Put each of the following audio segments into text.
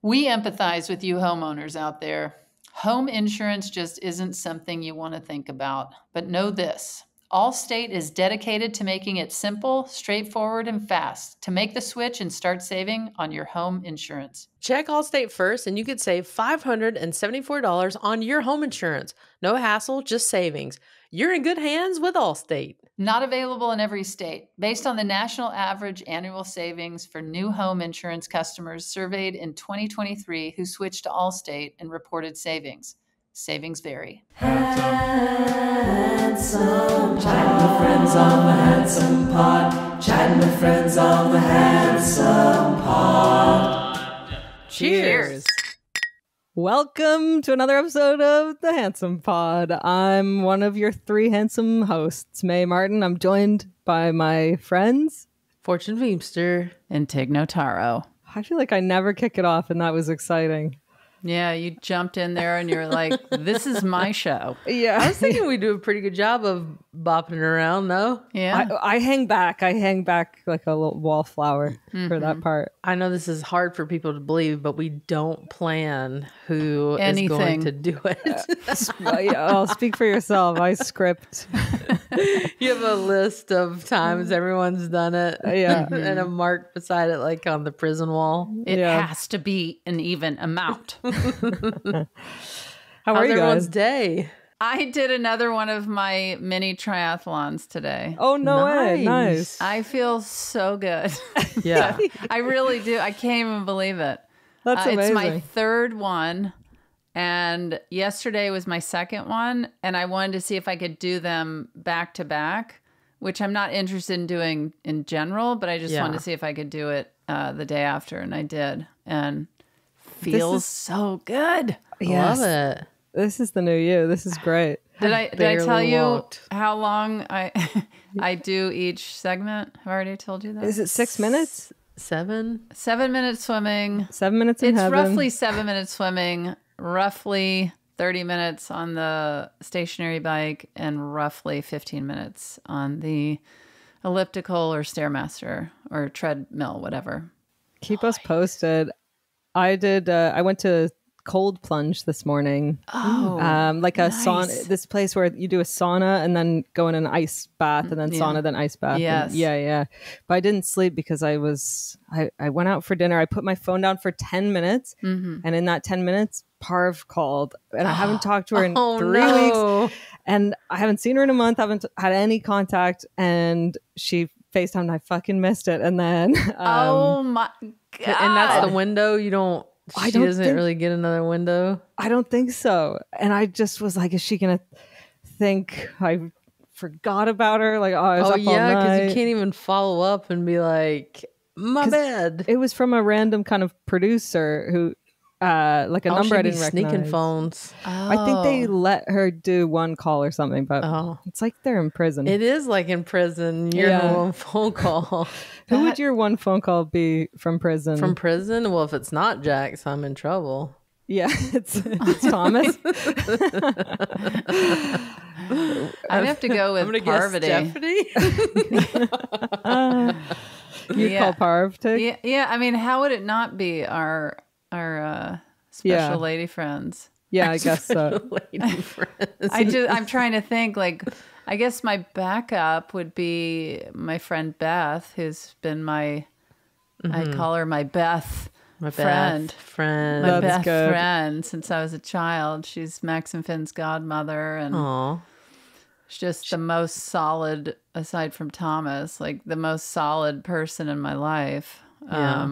We empathize with you homeowners out there. Home insurance just isn't something you want to think about. But know this. Allstate is dedicated to making it simple, straightforward, and fast to make the switch and start saving on your home insurance. Check Allstate first and you could save $574 on your home insurance. No hassle, just savings. You're in good hands with Allstate. Not available in every state. Based on the national average annual savings for new home insurance customers surveyed in 2023 who switched to Allstate and reported savings. Savings vary. Handsome, chatting with friends on the Handsome Pod. Chatting with friends on the Handsome Pod. Cheers. Welcome to another episode of the Handsome Pod. I'm one of your three handsome hosts, May Martin. I'm joined by my friends, Fortune Feimster. And Tig Notaro. I feel like I never kick it off, and that was exciting. Yeah, you jumped in there and you're like, this is my show. Yeah. I was thinking we do a pretty good job of bopping it around, though. Yeah. I hang back. I hang back like a little wallflower for that part. I know this is hard for people to believe, but we don't plan who Anything. is going to do it. I'll speak for yourself. I script. You have a list of times everyone's done it. Yeah. And a mark beside it, like on the prison wall. It Yeah. has to be an even amount. How How's are you everyone's guys? day? I did another one of my mini triathlons today. Oh, no way. Nice. Nice. I feel so good. Yeah. I really do. I can't even believe it. That's It's my amazing. third one. And yesterday was my second one. And I wanted to see if I could do them back to back, which I'm not interested in doing in general, but I just wanted to see if I could do it the day after. And I did. And feels so good. Yes. Love it. This is the new you. This is great. Did I barely tell you walked. how long I do each segment? Have I already told you that? Is it 6 minutes? 7? 7 minutes swimming. 7 minutes in It's heaven. roughly 7 minutes swimming, roughly 30 minutes on the stationary bike, and roughly 15 minutes on the elliptical or Stairmaster or treadmill, whatever. Keep us posted. I did. I went to cold plunge this morning. Oh, Like a nice. sauna. This place where you do a sauna and then go in an ice bath and then sauna, then ice bath. Yes. And yeah. But I didn't sleep because I went out for dinner. I put my phone down for 10 minutes, and in that 10 minutes, Parv called, and I haven't talked to her in 3 weeks, and I haven't seen her in a month. I haven't had any contact, and she FaceTimed. And I fucking missed it, and then oh my God. And that's the window. You don't. I She don't doesn't think- really get another window. I don't think so. And I just was like, is she going to think I forgot about her? Like, oh, I was Oh up all yeah, because night. you can't even follow up and be like, my bad. It was from a random kind of producer who, like a Oh, number I she'd be didn't sneaking recognize. phones. I think they let her do one call or something, but Oh. it's like they're in prison. It is like in prison. You're Yeah. on one phone call. Who would your one phone call be from prison? From prison? Well, if it's not Jax, I'm in trouble. Yeah, it's Thomas. I'd have to go with I'm gonna guess Parvati. Stephanie. You Yeah. call Parv too? Yeah. I mean, how would it not be our special Yeah. lady friends? Yeah, I guess so. Lady friends. I'm trying to think, like, I guess my backup would be my friend Beth, who's been I call her my Beth My friend. Friend. My That's best good. friend since I was a child. She's Max and Finn's godmother, and Aw. she's just the most solid, aside from Thomas, like the most solid person in my life. Yeah.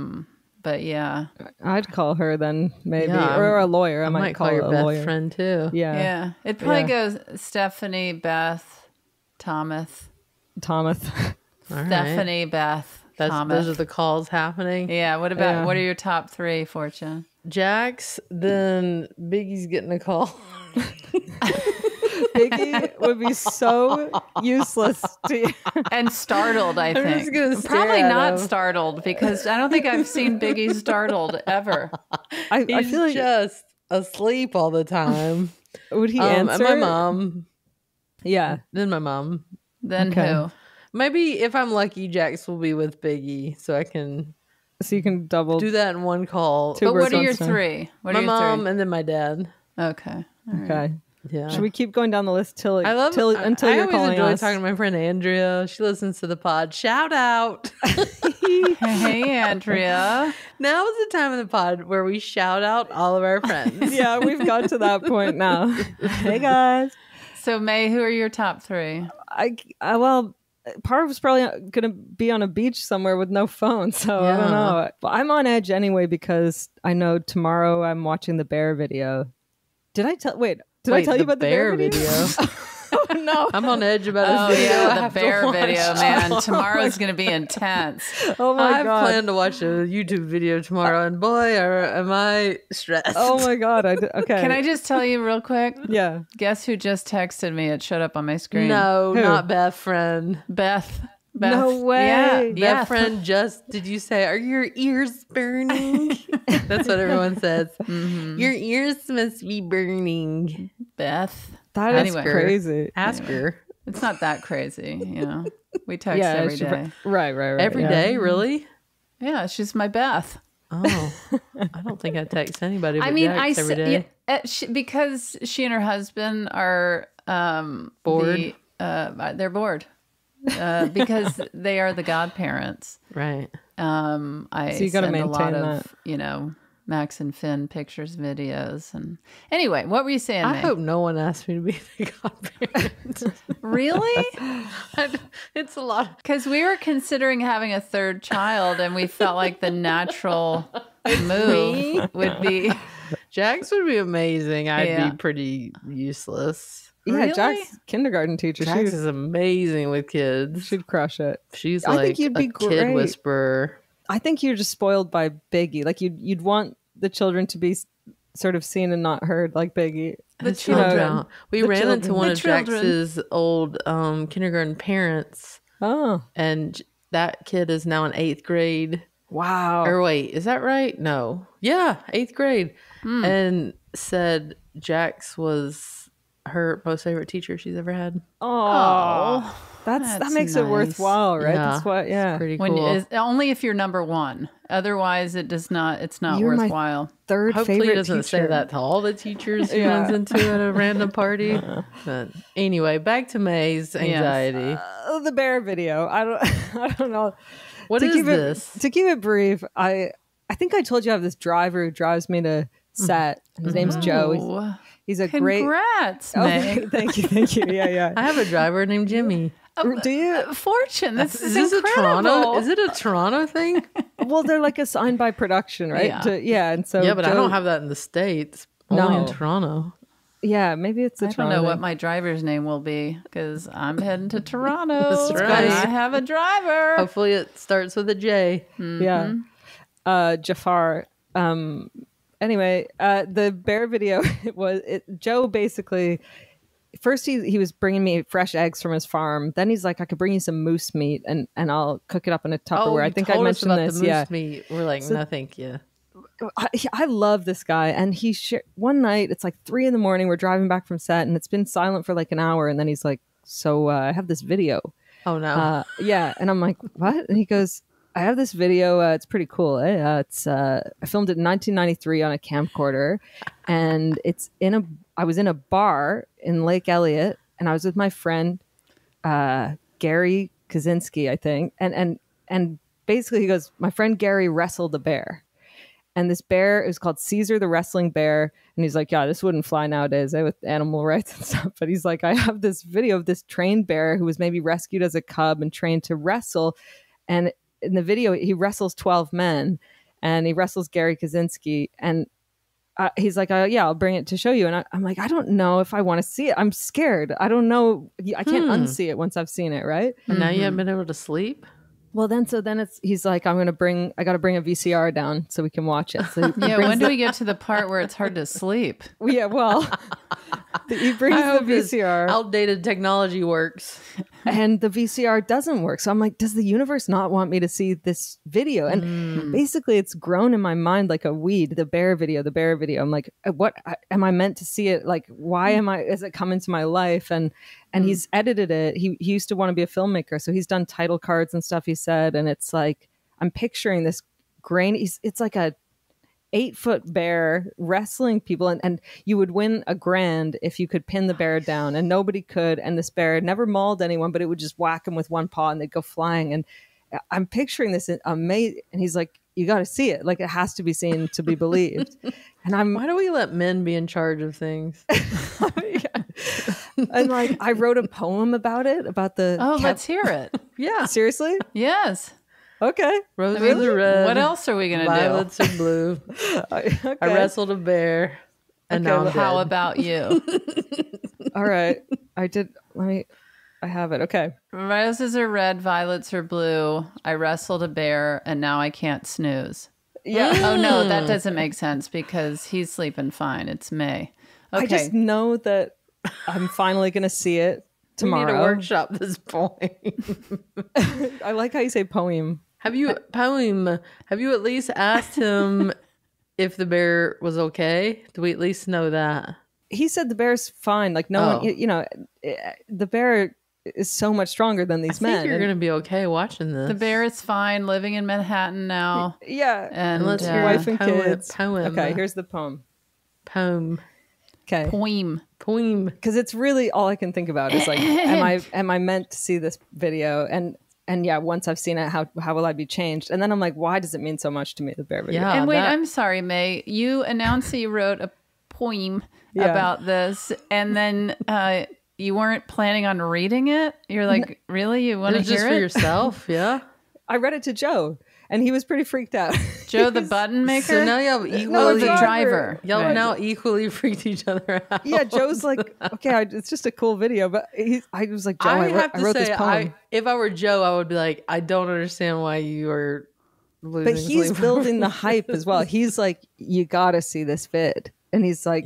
But yeah, I'd call her then, maybe. Yeah, or a lawyer. I, I might call your her a best lawyer. friend too. Yeah. yeah, it probably Yeah. goes Stephanie, Beth, Thomas, Thomas. All right. Stephanie, Beth, Thomas. Those are the calls happening. Yeah. What about Yeah. what are your top three, Fortune? Jax, then Biggie's getting a call. Biggie would be so useless to you. And startled, I I'm think. just gonna stare Probably at not him. startled because I don't think I've seen Biggie startled ever. I He's feel like just asleep all the time. would he And answer? my mom. Yeah. Then my mom. Then Okay. who? Maybe if I'm lucky, Jax will be with Biggie, so I can So you can double do that in one call. But what are your three? My mom and then my dad. Okay. Okay. Yeah. Should we keep going down the list until I you're calling us? I always enjoy talking to my friend Andrea. She listens to the pod. Shout out. Hey, Andrea. Now is the time of the pod where we shout out all of our friends. Yeah, we've got to that point now. Hey, guys. So, May, who are your top three? Well, Parv's probably going to be on a beach somewhere with no phone, so I don't know. But I'm on edge anyway because I know tomorrow I'm watching the bear video. Did I tell you about the bear video? Oh, no. I'm on edge about his video. Yeah, the bear video, man. Tomorrow's going to be intense. Oh my God. I plan to watch a YouTube video tomorrow, and boy, am I stressed. Oh my God. Okay. Can I just tell you real quick? Yeah. Guess who just texted me? It showed up on my screen. No, Who? not Beth friend. Beth. No way. Yeah. Beth friend did you say, are your ears burning? That's what everyone says. Mm-hmm. Your ears must be burning. Beth. That is crazy. Ask her. It's not that crazy, We text every day. Right. Every day, really? Yeah, she's my Beth. Oh, I don't think I text anybody. But I every day. Because she and her husband are bored. They're bored because they are the godparents. Right. I so you got to send maintain a lot that. of Max and Finn pictures, videos, and anyway, what were you saying? I hope no one asked me to be the godparent. Really? It's a lot. Because we were considering having a third child, and we felt like the natural move would be. Jax would be amazing. I'd be pretty useless. Yeah, Really? Jack's kindergarten teacher. Jax is amazing with kids. She'd crush it. She's I like think you'd be a kid great. whisperer. I think you're just spoiled by Biggie. Like you'd want the children to be sort of seen and not heard, like Biggie. The children. We The ran children. into one The of children. Jax's old kindergarten parents, Oh, and that kid is now in 8th grade. wow. Or wait, is that right? No. Yeah, 8th grade. And said Jax was her most favorite teacher she's ever had. Oh, that makes it nice. worthwhile, right? Yeah, That's what. Yeah. Pretty cool. Only if you're number one. Otherwise, it does not. It's not You're my worthwhile. Third Hopefully favorite he doesn't teacher. say that to all the teachers he Yeah. runs into at a random party. But anyway, back to May's anxiety. The bear video. I don't know. What To is keep this? To keep it brief, I think I told you I have this driver who drives me to set. His name's Joe. Oh, He's a great. congrats, Oh, May. thank you. Yeah. I have a driver named Jimmy. Do you? Fortune. This Is is this incredible. a Toronto? Is it a Toronto thing? Well, they're like assigned by production, right? Yeah. And so Yeah, but I Joe- don't have that in the States. Only in No. Toronto. Yeah, maybe it's a I don't Toronto know what thing. my driver's name will be because I'm heading to Toronto. That's and right. I have a driver. Hopefully it starts with a J. Yeah. Jafar. Anyway, the bear video, Joe basically, first he was bringing me fresh eggs from his farm. Then he's like, I could bring you some moose meat and I'll cook it up in a Tupperware. I think I mentioned about this. the moose Yeah. meat. We're like, no, thank you. I love this guy. And he one night, it's like 3 a.m. We're driving back from set and it's been silent for like an hour. And then he's like, so I have this video. Oh, no. Yeah. And I'm like, what? And he goes, I have this video. It's pretty cool. I filmed it in 1993 on a camcorder, and I was in a bar in Lake Elliott, and I was with my friend Gary Kaczynski, I think, and basically he goes, my friend Gary wrestled a bear, and this bear is called Caesar the wrestling bear, and he's like, yeah, this wouldn't fly nowadays with animal rights and stuff, but he's like, I have this video of this trained bear who was maybe rescued as a cub and trained to wrestle, and in the video, he wrestles 12 men and he wrestles Gary Kaczynski. And he's like, yeah, I'll bring it to show you. And I'm like, I don't know if I want to see it. I'm scared. I don't know. I can't unsee it once I've seen it. Right. And now you haven't been able to sleep? Well, then he's like, I got to bring a VCR down so we can watch it. So Yeah, when do we get to the part where it's hard to sleep? yeah, well, he brings I the hope this VCR. outdated technology works. And the VCR doesn't work. So I'm like, does the universe not want me to see this video? And basically it's grown in my mind like a weed, the bear video. I'm like, what am I meant to see it? Like, why is it come into my life? And he's edited it. He used to want to be a filmmaker. So he's done title cards and stuff, he said. And it's like, I'm picturing this grainy. It's like a 8-foot bear wrestling people, and you would win $1,000 if you could pin the bear down, and nobody could. And this bear never mauled anyone, but it would just whack them with one paw and they'd go flying. And I'm picturing this amazing. And he's like, you got to see it. Like, it has to be seen to be believed. And why do we let men be in charge of things? And like, I wrote a poem about it, about the. Oh, let's hear it. Yeah. Seriously? Yes. Okay. Roses are red. What else are we going to do? Violets are blue. Okay. I wrestled a bear. And Okay, now how about you? All right. I have it. Okay. Roses are red, violets are blue. I wrestled a bear, and now I can't snooze. Yeah. Oh, no, that doesn't make sense because he's sleeping fine. It's May. Okay. I just know that I'm finally going to see it tomorrow. We need to workshop this poem. I like how you say poem. Have you at least asked him if the bear was okay? Do we at least know that? He said the bear's fine. Like, no one, the bear is so much stronger than these men. I think you're going to be okay watching this. The bear is fine, living in Manhattan now. Yeah. And let's hear wife and kids. Poem. Okay, here's the poem. Okay. Poem. Because it's really all I can think about is like, am I meant to see this video? And yeah, once I've seen it, how will I be changed? And then I'm like, why does it mean so much to me, the bear video? Yeah, and wait, I'm sorry, May. You announced that you wrote a poem about this, and then you weren't planning on reading it? You're like, really? You want to hear just it? for yourself? Yeah. I read it to Joe, and he was pretty freaked out. Joe the button maker? So now y'all the driver. Y'all now equally freaked each other out. Yeah, Joe's like, okay, it's just a cool video, but I was like, Joe, I wrote this poem. If I were Joe, I would be like, I don't understand why you are losing But he's sleep. building the hype as well. He's like, you got to see this vid. And he's like,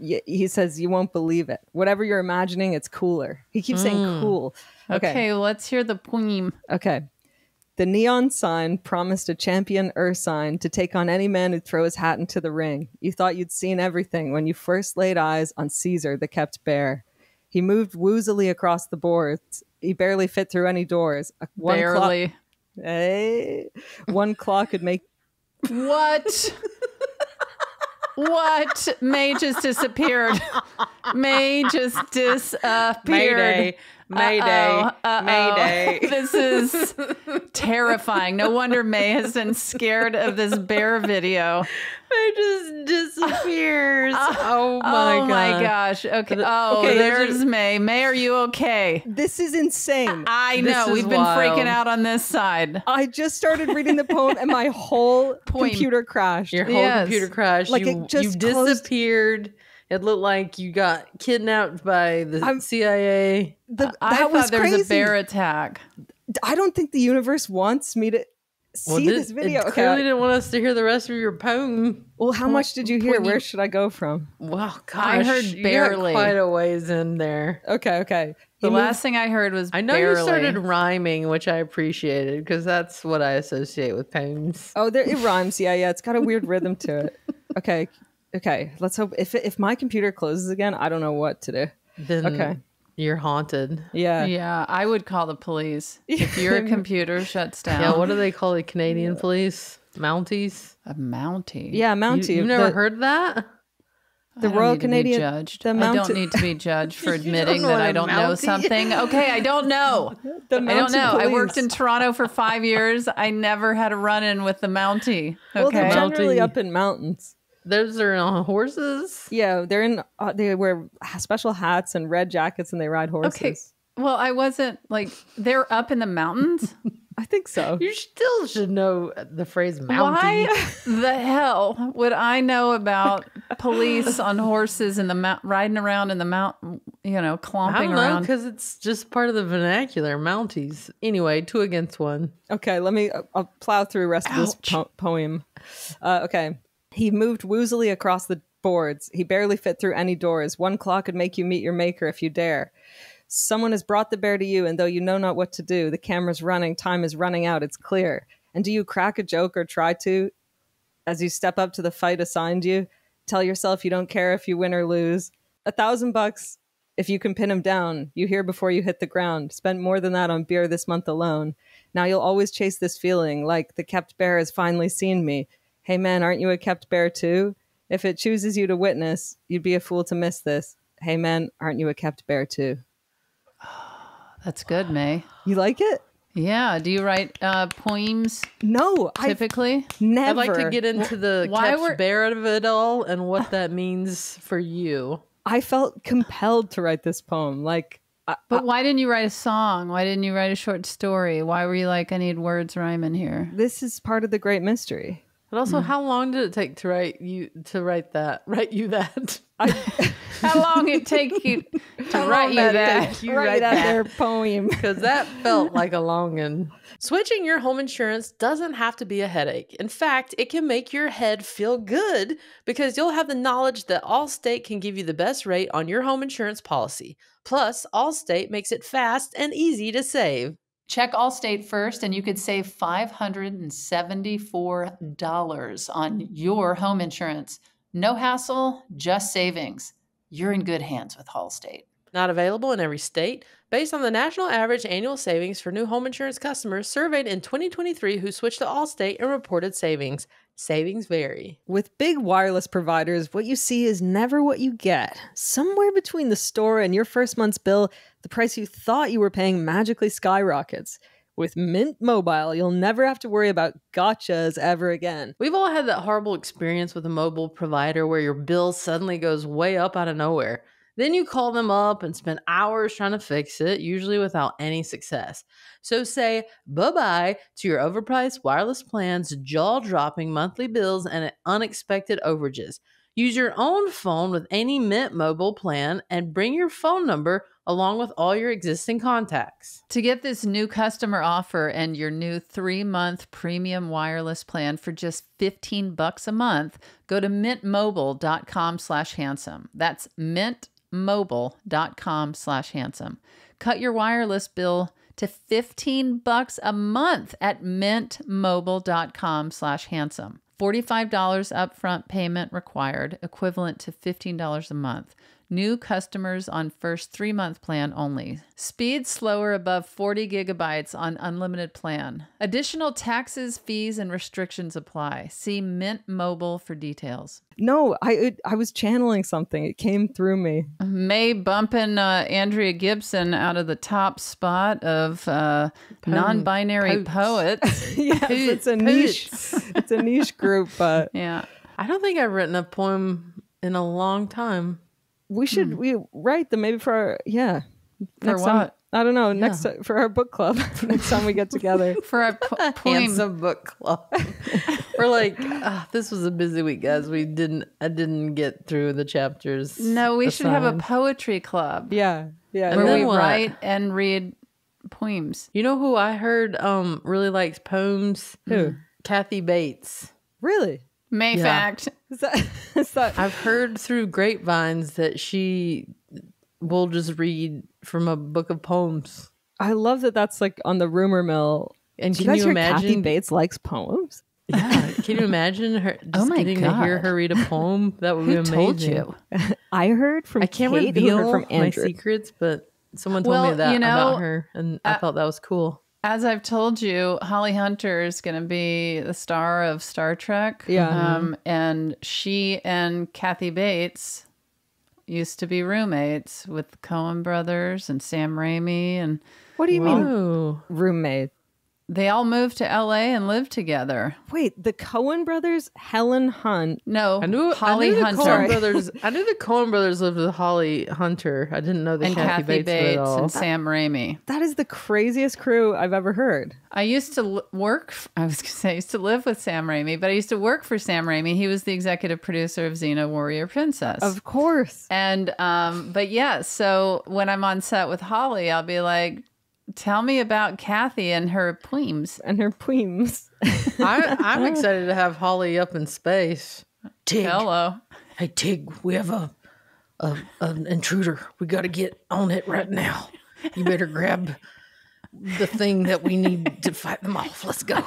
he says, you won't believe it. Whatever you're imagining, it's cooler. He keeps saying cool. Okay, let's hear the poem. Okay. The neon sign promised a champion Ursine to take on any man who'd throw his hat into the ring. You thought you'd seen everything when you first laid eyes on Caesar, the kept bear. He moved woozily across the boards. He barely fit through any doors. Barely. One clock could make... What? What? May just disappeared. May just disappeared. Mayday. Mayday. This is terrifying. No wonder May has been scared of this bear video. May just disappears. Oh my gosh. Okay. There's May. May, are you okay? This is insane. I know. We've been freaking out on this side. I just started reading the poem and my whole computer crashed. Your whole computer crashed. Like you just disappeared. It looked like you got kidnapped by the CIA. I thought there was a bear attack. I don't think the universe wants me to see this video. It clearly didn't want us to hear the rest of your poem. Well, how much did you hear? Where should I go from? Well, gosh, I heard barely. You got quite a ways in there. Okay. The last thing I heard was I know barely. you started rhyming, which I appreciated because that's what I associate with poems. Oh, it rhymes. Yeah. It's got a weird rhythm to it. Okay. Let's hope if my computer closes again, I don't know what to do. Then you're haunted. Yeah, I would call the police if your computer shuts down. Yeah, what do they call the Canadian police? Mounties? A Mountie. Yeah, Mountie. You've never heard that? The Royal Canadian judged. I don't need to be judged for admitting that I don't know something. Okay, I don't know. I don't know. Police. I worked in Toronto for 5 years. I never had a run-in with the Mountie. Okay. Well, they're generally up in mountains. Those are on horses? Yeah, they're in. They wear special hats and red jackets, and they ride horses. Okay. Well, I wasn't like they're up in the mountains. I think so. You still should know the phrase Mountie. Why the hell would I know about police on horses in the riding around in the mountain? Clomping I don't know, around because it's just part of the vernacular. Mounties. Anyway, 2 against 1. Okay, I'll plow through the rest of this poem. Okay. He moved woozily across the boards. He barely fit through any doors. One claw could make you meet your maker if you dare. Someone has brought the bear to you, and though you know not what to do, the camera's running, time is running out, it's clear. And do you crack a joke or try to? As you step up to the fight assigned you, tell yourself you don't care if you win or lose. $1,000 if you can pin him down. You hear before you hit the ground. Spent more than that on beer this month alone. Now you'll always chase this feeling like the kept bear has finally seen me. Hey man, aren't you a kept bear too? If it chooses you to witness, you'd be a fool to miss this. Hey man, aren't you a kept bear too? That's good, May. You like it? Yeah. Do you write poems? No, typically. Never. I'd like to get into the kept bear of it all and what that means for you. I felt compelled to write this poem. But why didn't you write a song? Why didn't you write a short story? Why were you like, I need words rhyming here? This is part of the great mystery. But also, how long did it take to write you that? How long it take you to write you that? Write that poem. Because that felt like a longin'. Switching your home insurance doesn't have to be a headache. In fact, it can make your head feel good because you'll have the knowledge that Allstate can give you the best rate on your home insurance policy. Plus, Allstate makes it fast and easy to save. Check Allstate first, and you could save $574 on your home insurance. No hassle, just savings. You're in good hands with Allstate. Not available in every state. Based on the national average annual savings for new home insurance customers surveyed in 2023 who switched to Allstate and reported savings. Savings vary. With big wireless providers, what you see is never what you get. Somewhere between the store and your first month's bill, the price you thought you were paying magically skyrockets. With Mint Mobile, you'll never have to worry about gotchas ever again. We've all had that horrible experience with a mobile provider where your bill suddenly goes way up out of nowhere. Then you call them up and spend hours trying to fix it, usually without any success. So say bye-bye to your overpriced wireless plans, jaw-dropping monthly bills, and unexpected overages. Use your own phone with any Mint Mobile plan and bring your phone number along with all your existing contacts. To get this new customer offer and your new 3-month premium wireless plan for just $15 a month, go to mintmobile.com/handsome. That's mintmobile.com/handsome. Cut your wireless bill to $15 a month at mintmobile.com/handsome. $45 upfront payment required, equivalent to $15 a month. New customers on first 3-month plan only. Speed slower above 40 gigabytes on unlimited plan. Additional taxes, fees, and restrictions apply. See Mint Mobile for details. No, I was channeling something. It came through me. May bumping Andrea Gibson out of the top spot of non-binary poets. Yes, it's a niche. It's a niche group, but yeah. I don't think I've written a poem in a long time. We should write them maybe for our For next what? time, I don't know. Next time, for our book club. Next time we get together For our poem. Handsome book club. We're like, this was a busy week, guys. I didn't get through the chapters. No, we should have a assigned. poetry club. Yeah. Where then we what? write and read poems. You know who I heard really likes poems? Who? Kathy Bates. Really? May Yeah. fact. Is that I've heard through grapevines that she will just read from a book of poems. I love that that's like on the rumor mill. And Do can you guys you hear Kathy imagine? Bates likes poems? Yeah, can you imagine her just Oh my getting to hear God. her read a poem? That would be Who amazing. told you? I heard from I can't Kate, who reveal heard from my Andrew. secrets, but someone told Well, me that you know, about her, and I thought that was cool. As I've told you, Holly Hunter is going to be the star of Star Trek. Yeah. And she and Kathy Bates used to be roommates with the Coen brothers and Sam Raimi. And What do you mean Whoa. roommate? they all moved to LA and lived together. Wait, the Coen brothers, Helen Hunt. No, I knew Holly the Hunter. Coen brothers. I knew the Coen brothers lived with Holly Hunter. I didn't know the And Kathy Bates, of it all. and Sam Raimi. That is the craziest crew I've ever heard. I used to I used to live with Sam Raimi, but I used to work for Sam Raimi. He was the executive producer of Xena Warrior Princess. Of course. And, but yeah, so when I'm on set with Holly, I'll be like, tell me about Kathy and her poems. And her poems. I'm excited to have Holly up in space. Tig, Hello. hey Tig, we have an intruder. We got to get on it right now. You better grab the thing that we need to fight them off. Let's go.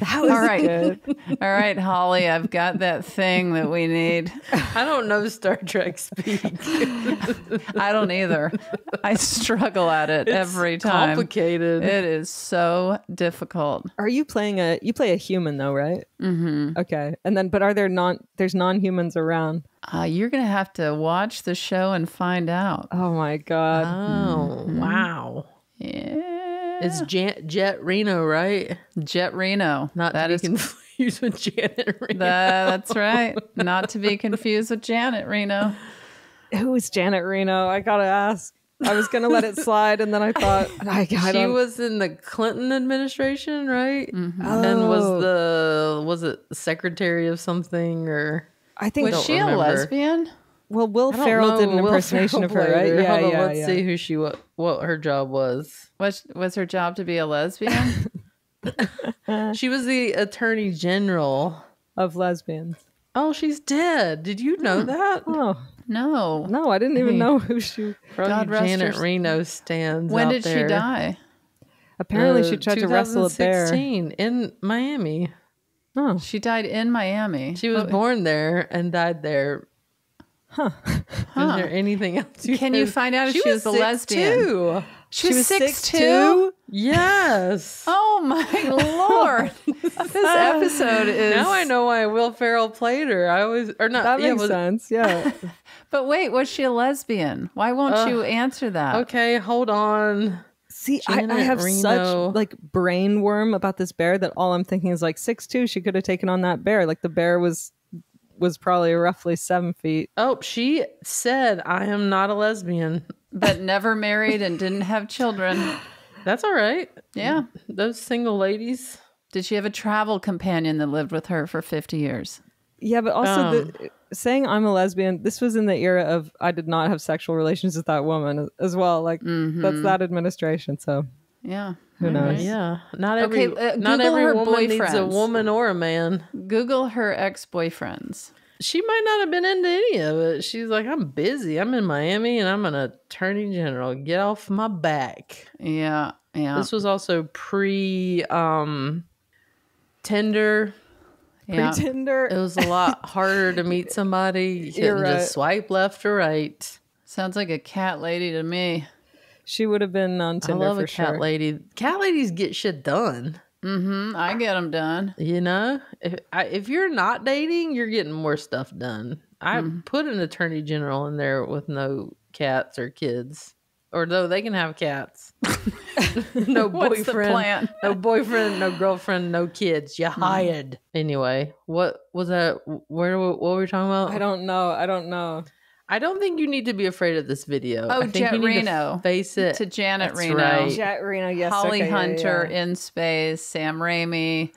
That was good. All right, Holly, I've got that thing that we need. I don't know Star Trek speak. I don't either. I struggle at it every time. Complicated. It is so difficult. Are you playing you play a human though, right? Mm-hmm. Okay. And then, but are there's non-humans around? You're going to have to watch the show and find out. Oh my God. Oh, wow. Yeah. It's Jet Reno, right? Jet Reno. Not that to be is confused with Janet Reno. That's right. Not to be confused with Janet Reno. Who is Janet Reno? I gotta ask. I was gonna let it slide, and then I thought she was in the Clinton administration, right? Mm-hmm. And was it secretary of something or? I think Was she a lesbian? Well, Will Ferrell did an impersonation of her, right? Yeah, Hold on, let's see who what her job was. Was her job to be a lesbian? She was the attorney general of lesbians. Oh, she's dead. Did you know that? Oh, no, I didn't even know who she. God rest Janet Reno stands. When out did there. she die? Apparently, she tried to wrestle a bear 2016 in Miami. Oh, she died in Miami. She was born there and died there. Is there anything else? Can you find out if she was a lesbian? Too. She was 6'2"? Yes. Oh my Lord. This episode is... Now I know why Will Ferrell played her. That makes sense, yeah. But wait, was she a lesbian? Why won't you answer that? Okay, hold on. See, I have such like brain worm about this bear that all I'm thinking is like 6'2", she could have taken on that bear. Like the bear was probably roughly 7 feet. Oh, she said, I am not a lesbian. But never married and didn't have children. That's all right. Yeah. Those single ladies. Did she have a travel companion that lived with her for 50 years? Yeah, but also saying I'm a lesbian, this was in the era of I did not have sexual relations with that woman as well. Like that's that administration. So yeah. Who knows? Yeah. Not every woman boyfriends. needs a woman or a man. Google her ex-boyfriends. She might not have been into any of it. She's like, I'm busy. I'm in Miami and I'm an attorney general. Get off my back. Yeah. Yeah. This was also pre Tinder. Yeah. Pre-Tinder. It was a lot harder to meet somebody. You couldn't just swipe left or right. Sounds like a cat lady to me. She would have been on Tinder. I love for a cat sure. lady. Cat ladies get shit done. Mm-hmm. I get them done. You know, if you're not dating, you're getting more stuff done. I put an attorney general in there with no cats or kids, or though they can have cats. No What's the boyfriend, plan? no boyfriend, no girlfriend, no kids. You hired. Anyway, what was that? What were we talking about? I don't know. I don't think you need to be afraid of this video. Oh, I think Jet you need Reno. to face it To Janet That's Reno. right. Jet Reno, yes. Holly okay, Hunter yeah. in space. Sam Raimi.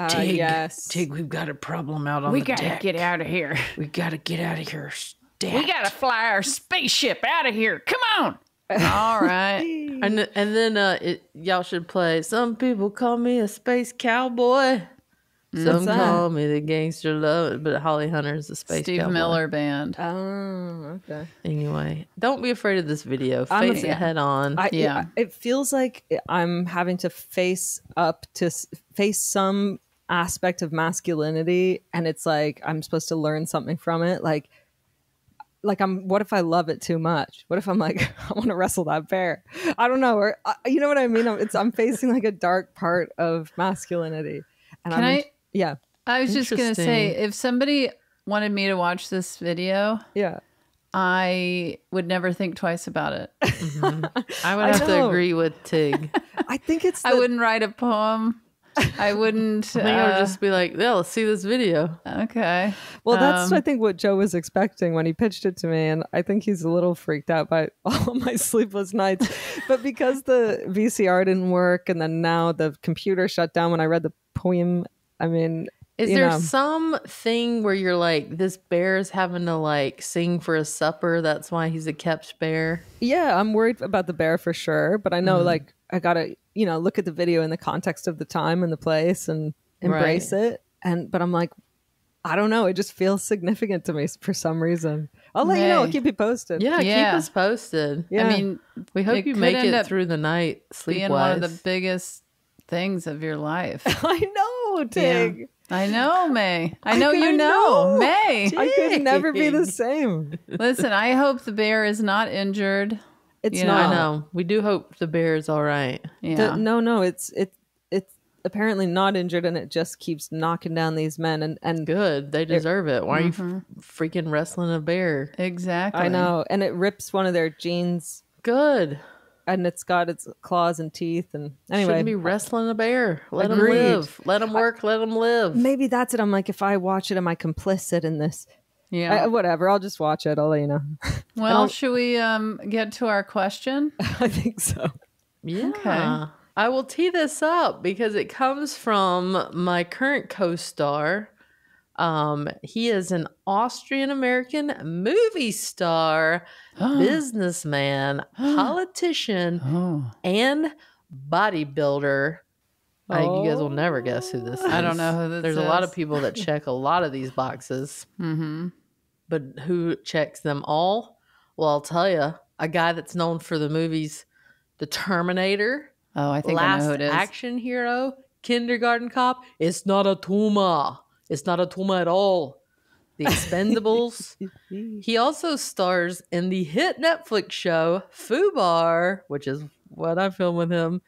Tig, yes. Tig, we've got a problem out on We the gotta deck. get out of here. We gotta get out of here. Stat. We gotta fly our spaceship out of here. Come on. All right. And then y'all should play. Some people call me a space cowboy. Some call me the gangster lover, but Holly Hunter's the space Steve cowboy. Miller Band. Oh, okay. Anyway, don't be afraid of this video. Face it head on. It feels like I'm having to face some aspect of masculinity, and it's like I'm supposed to learn something from it. Like what if I love it too much? What if I'm like, I want to wrestle that bear? I don't know. Or you know what I mean? I'm facing like a dark part of masculinity. And yeah. I was just going to say, if somebody wanted me to watch this video, I would never think twice about it. I would have to agree with Tig. I think I wouldn't write a poem. I wouldn't. I think I would just be like, yeah, let's see this video. Okay. Well, that's I think what Joe was expecting when he pitched it to me, and I think he's a little freaked out by all my sleepless nights. But because the VCR didn't work, and then now the computer shut down when I read the poem, I mean, is there something where you're like, this bear's having to like sing for a supper? That's why he's a kept bear. Yeah, I'm worried about the bear for sure, but I know like I gotta look at the video in the context of the time and the place and embrace it. But I'm like, I don't know. It just feels significant to me for some reason. I'll let you know. I'll keep you posted. Yeah, keep us posted. Yeah. I mean, we hope you make it through the night sleep-wise. Being one of the biggest things of your life. I know. know, Tig. I know, May. I know you know. May. I could never be the same. Listen, I hope the bear is not injured. It's know. not. I know. We do hope the bear is all right. Yeah. No, it's apparently not injured, and it just keeps knocking down these men. And Good. They deserve it. Why are you freaking wrestling a bear? Exactly. I know. And it rips one of their jeans, Good. and it's got its claws and teeth. And anyway, Shouldn't be wrestling a bear. Let him Agreed. live. Let him work. Let him live. maybe that's it. I'm like, if I watch it, am I complicit in this? Yeah. Whatever. I'll just watch it. I'll let you know. Well, should we get to our question? I think so. Yeah. Okay. I will tee this up because it comes from my current co-star. He is an Austrian-American movie star, businessman, politician, and bodybuilder. You guys will never guess who this is. I don't know who this There's is. a lot of people that check a lot of these boxes. Mm-hmm. But who checks them all? Well, I'll tell you. A guy that's known for the movies The Terminator, Oh, I think I know who it is. Action Hero, Kindergarten Cop. It's not a tumor. It's not a tumor at all. The Expendables. He also stars in the hit Netflix show Fubar, which is what I filmed with him.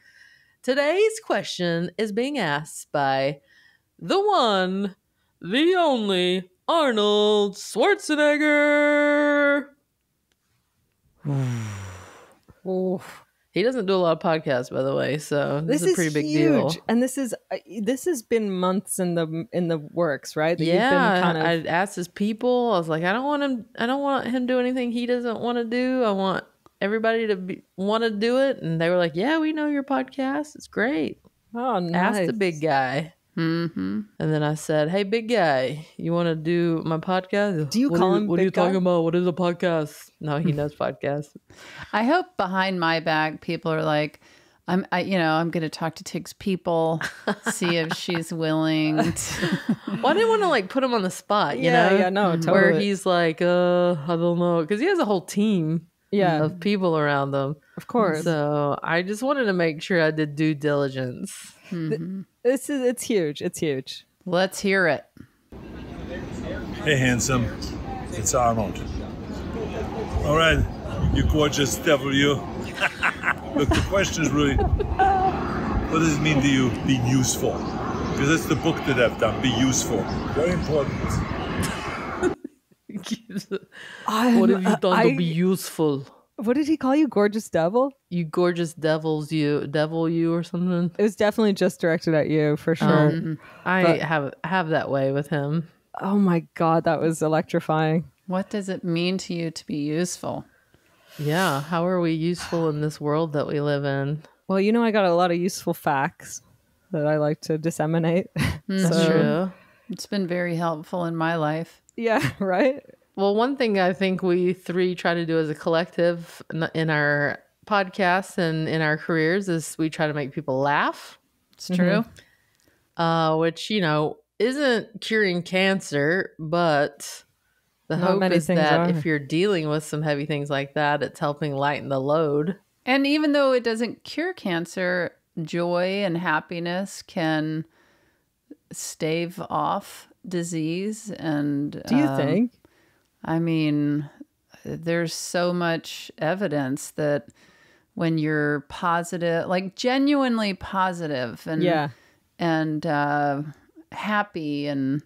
Today's question is being asked by the one, the only Arnold Schwarzenegger. He doesn't do a lot of podcasts, by the way, so this is a pretty big deal. And this has been months in the works, right? That Yeah, I asked his people. I was like, I don't want him to do anything he doesn't want to do. I want everybody to want to do it, and they were like, "Yeah, we know your podcast. It's great." Oh, nice. Ask the big guy. Mm-hmm. And then I said, "Hey, big guy, you want to do my podcast?" Do you call him What are you big guy? talking about? What is a podcast? No, he knows podcasts. I hope behind my back, people are like, I'm going to talk to Tig's people, see if she's willing to. Well, I didn't want to like put him on the spot, you know? Yeah, no, totally. Where he's like, I don't know, because he has a whole team of people around them. Of course. So I just wanted to make sure I did due diligence. Mm-hmm. It's huge. It's huge. Let's hear it. Hey, handsome. It's Arnold. All right, you gorgeous devil, you. Look, the question is really, what does it mean to you be useful? Because that's the book that I've done, Be Useful. Very important. What have you done to be useful? What did he call you? Gorgeous devil? You gorgeous devil you or something. It was definitely just directed at you for sure. I have that way with him. Oh my God, that was electrifying. What does it mean to you to be useful? Yeah, how are we useful in this world that we live in? Well, I got a lot of useful facts that I like to disseminate. That's true. It's been very helpful in my life. Yeah, right? Well, one thing I think we three try to do as a collective in our podcasts and in our careers is we try to make people laugh. It's true. Which, isn't curing cancer, but the hope is that if you're dealing with some heavy things like that, it's helping lighten the load. And even though it doesn't cure cancer, joy and happiness can stave off disease. And do you think? I mean, there's so much evidence that when you're positive, like genuinely positive and happy and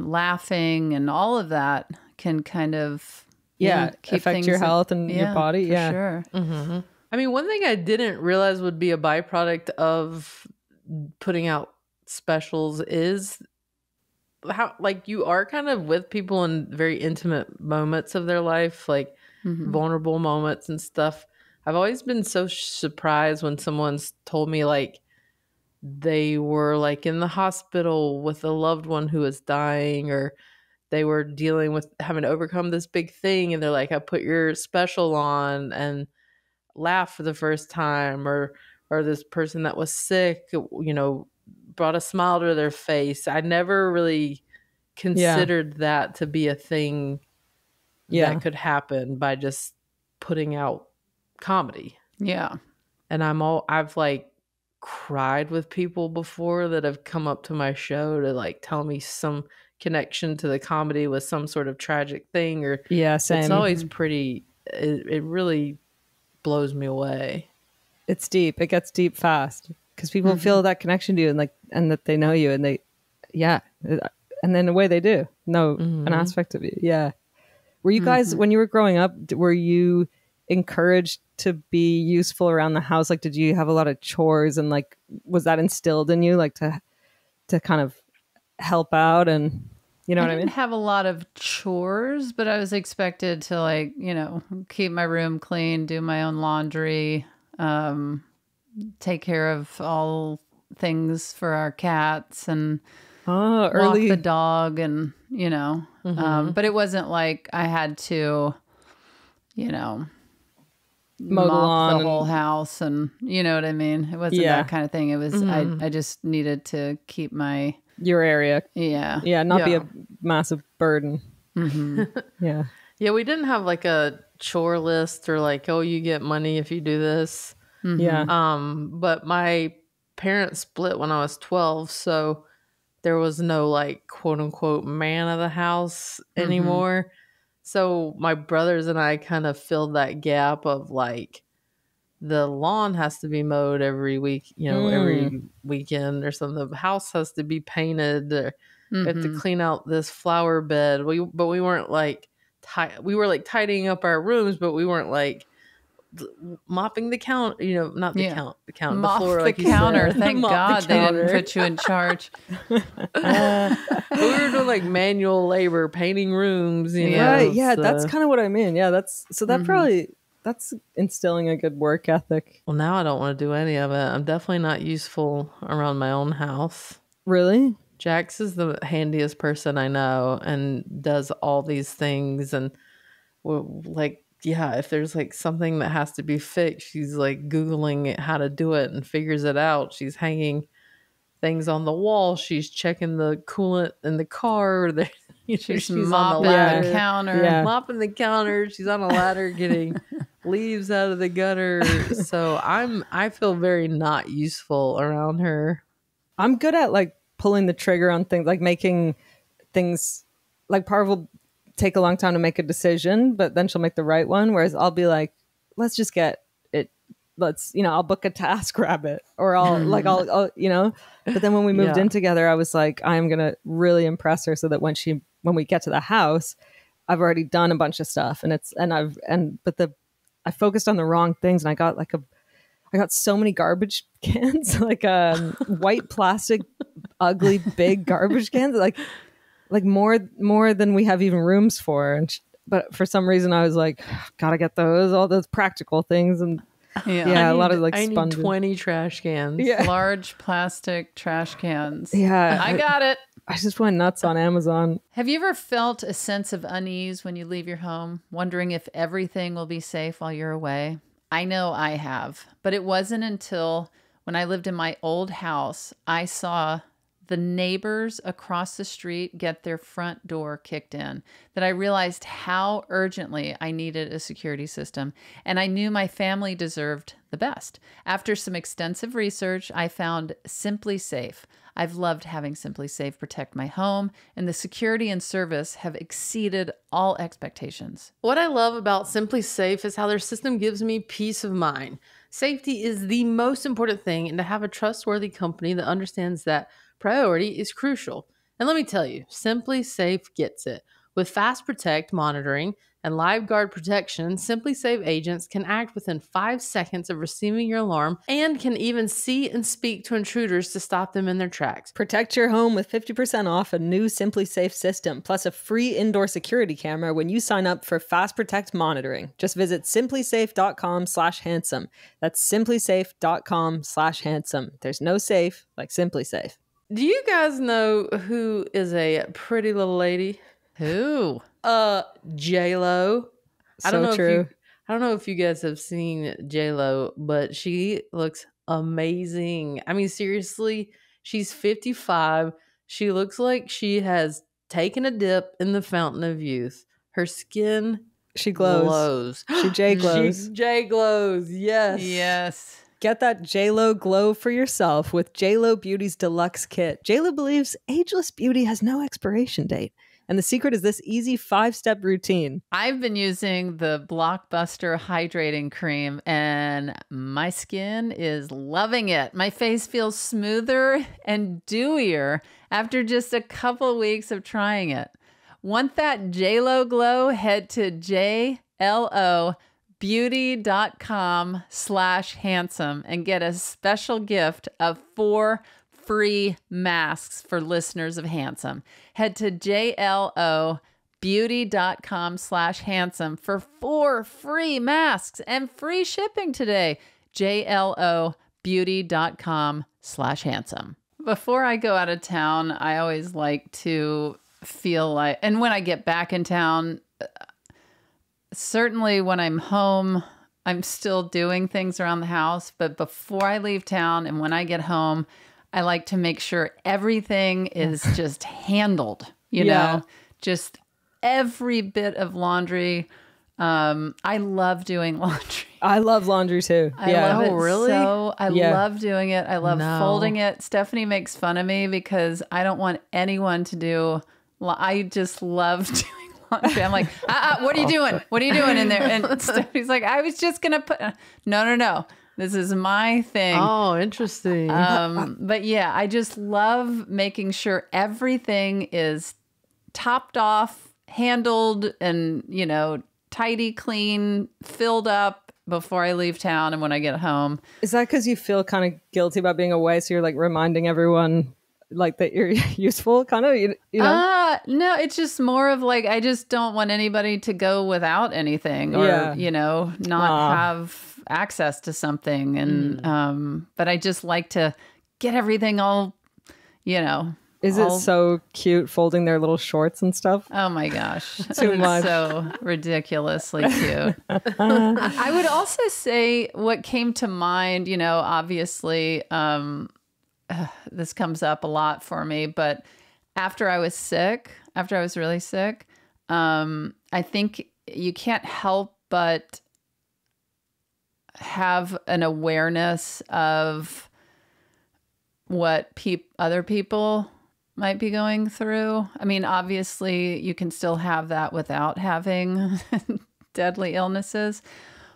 laughing and all of that can kind of keep affect your health and your body. For sure. Mm-hmm. I mean, one thing I didn't realize would be a byproduct of putting out specials is how you are kind of with people in very intimate moments of their life, like vulnerable moments and stuff. I've always been so surprised when someone's told me they were in the hospital with a loved one who was dying, or they were dealing with having to overcome this big thing, and they're like, I put your special on and laughed for the first time, or this person that was sick, brought a smile to their face. I never really considered that to be a thing that could happen by just putting out comedy. Yeah. And I've cried with people before that have come up to my show to like tell me some connection to the comedy with some sort of tragic thing, or same. it's always pretty, it really blows me away. It's deep. It gets deep fast because people feel that connection to you and that they know you and and then in a way they do know an aspect of you. Yeah. Were you guys, when you were growing up, were you encouraged to be useful around the house? Like, did you have a lot of chores and like, was that instilled in you, like to kind of help out? And you know what I mean? I didn't have a lot of chores, but I was expected to like, keep my room clean, do my own laundry, take care of all things for our cats and walk the dog and, but it wasn't like I had to, mow mop the whole house and you know what I mean? It wasn't that kind of thing. It was, I just needed to keep your area. Yeah. Not be a massive burden. Yeah. Yeah. We didn't have like a chore list or like, oh, you get money if you do this. Yeah. But my parents split when I was 12, so there was no like quote unquote man of the house anymore. So my brothers and I kind of filled that gap of like the lawn has to be mowed every week, every weekend or something. The house has to be painted. Or we have to clean out this flower bed. But we weren't like we were like tidying up our rooms, but we weren't like mopping the count, not the count, the floor, like the counter. Thank Mop God the they counter. didn't put you in charge. We were doing like manual labor, painting rooms, Right. Yeah, that's kind of what I mean. Yeah, that's instilling a good work ethic. Well, now I don't want to do any of it. I'm definitely not useful around my own house. Really? Jax is the handiest person I know and does all these things. And like, yeah, if there's like something that has to be fixed, she's like Googling how to do it and figures it out. She's hanging things on the wall. She's checking the coolant in the car. She's mopping on the counter. Yeah. Mopping the counter. She's on a ladder getting leaves out of the gutter. So I feel very not useful around her. I'm good at like pulling the trigger on things, like making things, like Parv will take a long time to make a decision, but then she'll make the right one. Whereas I'll be like, let's just get it. I'll book a TaskRabbit or I'll but then when we moved in together, I was like, I'm going to really impress her so that when we get to the house, I've already done a bunch of stuff I focused on the wrong things. And I got so many garbage cans, like white plastic, ugly, big garbage cans, like more than we have even rooms for. But for some reason I was like, gotta get all those practical things. And a lot of like sponges. I need 20 trash cans. Yeah. Large plastic trash cans. Yeah. I got it. I just went nuts on Amazon. Have you ever felt a sense of unease when you leave your home, wondering if everything will be safe while you're away? I know I have, but it wasn't until when I lived in my old house, I saw the neighbors across the street get their front door kicked in that I realized how urgently I needed a security system, and I knew my family deserved the best. After some extensive research, I found Simply Safe. I've loved having Simply Safe protect my home, and the security and service have exceeded all expectations. What I love about Simply Safe is how their system gives me peace of mind. Safety is the most important thing, and to have a trustworthy company that understands that priority is crucial. And let me tell you, Simply Safe gets it. With Fast Protect monitoring and Live Guard protection, Simply Safe agents can act within 5 seconds of receiving your alarm and can even see and speak to intruders to stop them in their tracks. Protect your home with 50% off a new Simply Safe system, plus a free indoor security camera when you sign up for Fast Protect monitoring. Just visit simplysafe.com/handsome. That's simplysafe.com/handsome. There's no safe like Simply Safe. Do you guys know who is a pretty little lady? Who? J-Lo. I don't know if you guys have seen J-Lo, but she looks amazing. I mean, seriously, she's 55. She looks like she has taken a dip in the fountain of youth. Her skin She glows. glows. She J glows. She J glows. Yes. Yes. Get that JLo glow for yourself with JLo Beauty's Deluxe Kit. JLo believes ageless beauty has no expiration date. And the secret is this easy 5-step routine. I've been using the Blockbuster Hydrating Cream, and my skin is loving it. My face feels smoother and dewier after just a couple weeks of trying it. Want that JLo glow? Head to JLObeauty.com/handsome and get a special gift of 4 free masks for listeners of Handsome. Head to JLObeauty.com/handsome for 4 free masks and free shipping today. JLObeauty.com/handsome. Before I go out of town, I always like to feel like, and when I get back in town, certainly when I'm home, I'm still doing things around the house. But before I leave town and when I get home, I like to make sure everything is just handled, you know, just every bit of laundry. I love doing laundry. I love laundry too. I love it. Really? So I love doing it. I love folding it. Stephanie makes fun of me because I don't want anyone to do. I just love doing laundry. I'm like, what are you doing? What are you doing in there? And Stephanie's like, I was just gonna put. No. This is my thing. Oh, interesting. But yeah, I just love making sure everything is topped off, handled, and, you know, tidy, clean, filled up before I leave town and when I get home. Is that because you feel kind of guilty about being away? So you're like reminding everyone like that you're useful, kind of, you know? No, it's just more of like, I just don't want anybody to go without anything or, you know, not have access to something. And, but I just like to get everything all, you know. Is it so cute folding their little shorts and stuff? Oh my gosh. Too much. So ridiculously cute. I would also say what came to mind, you know, obviously, this comes up a lot for me, but after I was really sick, I think you can't help but have an awareness of what other people might be going through. I mean, obviously you can still have that without having deadly illnesses,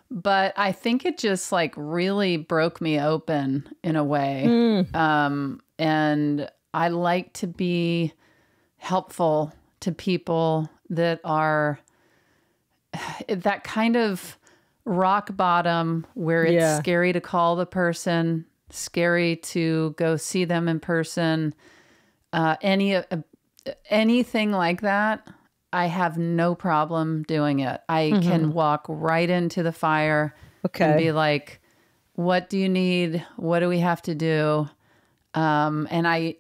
but I think it just like really broke me open in a way. And I like to be helpful to people that are that kind of rock bottom where it's scary to call the person, scary to go see them in person. Anything like that, I have no problem doing it. I can walk right into the fire and be like, what do you need? What do we have to do? And I,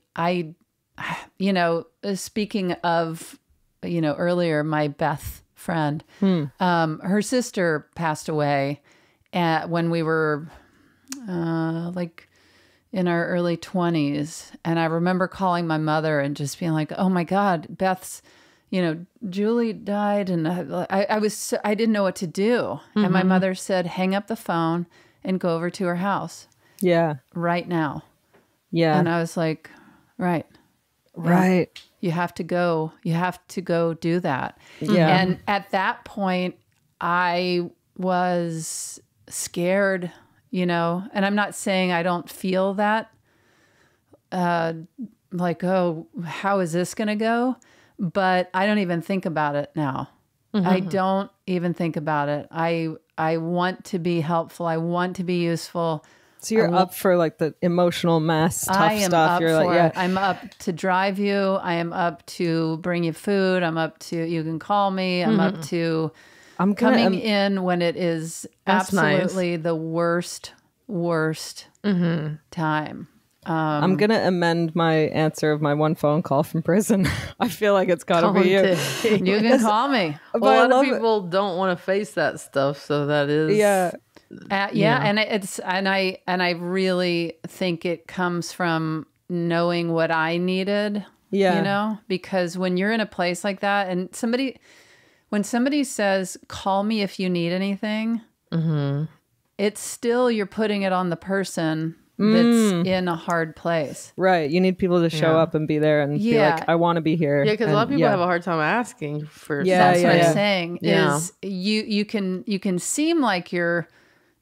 you know, speaking of, you know, earlier, my Beth friend, her sister passed away when we were like in our early 20s. And I remember calling my mother and just being like, oh my God, Beth's, you know, Julie died. And I didn't know what to do. And my mother said, hang up the phone and go over to her house. Yeah. Right now. Yeah. And I was like, right. You have to go. You have to go do that. Yeah. And at that point, I was scared, you know, and I'm not saying I don't feel that, like, oh, how is this going to go? But I don't even think about it now. I don't even think about it. I want to be helpful. I want to be useful. So you're up for like the emotional mass tough I am stuff. Up You're for like, it. I'm up to drive you. I am up to bring you food. I'm up to, you can call me. I'm up to coming in when it is absolutely the worst time. I'm going to amend my answer of my one phone call from prison. I feel like it's got to be you. You can call me. A lot of people don't want to face that stuff. So that is. Yeah. And I really think it comes from knowing what I needed. Yeah. You know, because when you're in a place like that and when somebody says, call me if you need anything, it's still, you're putting it on the person that's in a hard place. Right. You need people to show up and be there and be like, I want to be here. Yeah, because a lot of people have a hard time asking for That's something. what I'm saying is you can seem like you're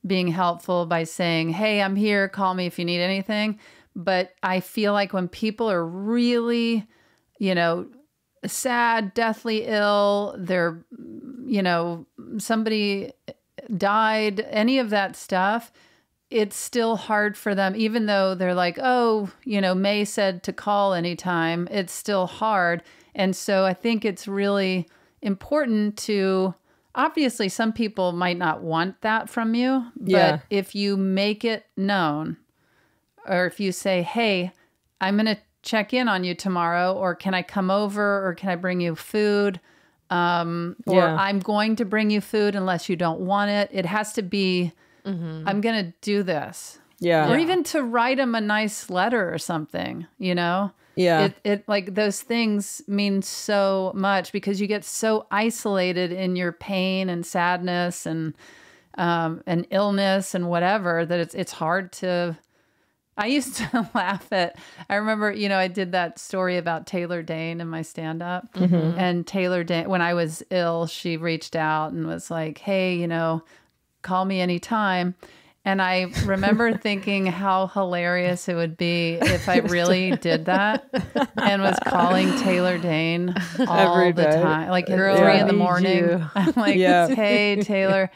being helpful by saying, hey, I'm here, call me if you need anything. But I feel like when people are really, sad, deathly ill, they're, somebody died, any of that stuff, it's still hard for them, even though they're like, oh, May said to call anytime, it's still hard. And so I think it's really important to, obviously some people might not want that from you, but if you make it known, or if you say, hey, I'm going to check in on you tomorrow, or can I come over, or can I bring you food? Or I'm going to bring you food unless you don't want it. It has to be, I'm going to do this. Yeah. Or even to write them a nice letter or something, Yeah. It like those things mean so much because you get so isolated in your pain and sadness and illness and whatever that it's hard to. I used to laugh at, I remember, I did that story about Taylor Dane in my stand-up. And Taylor Dane, when I was ill, she reached out and was like, hey, call me anytime. And I remember thinking how hilarious it would be if I really did that and was calling Taylor Dane all the time, like at 3 a.m. I'm like, hey, Taylor,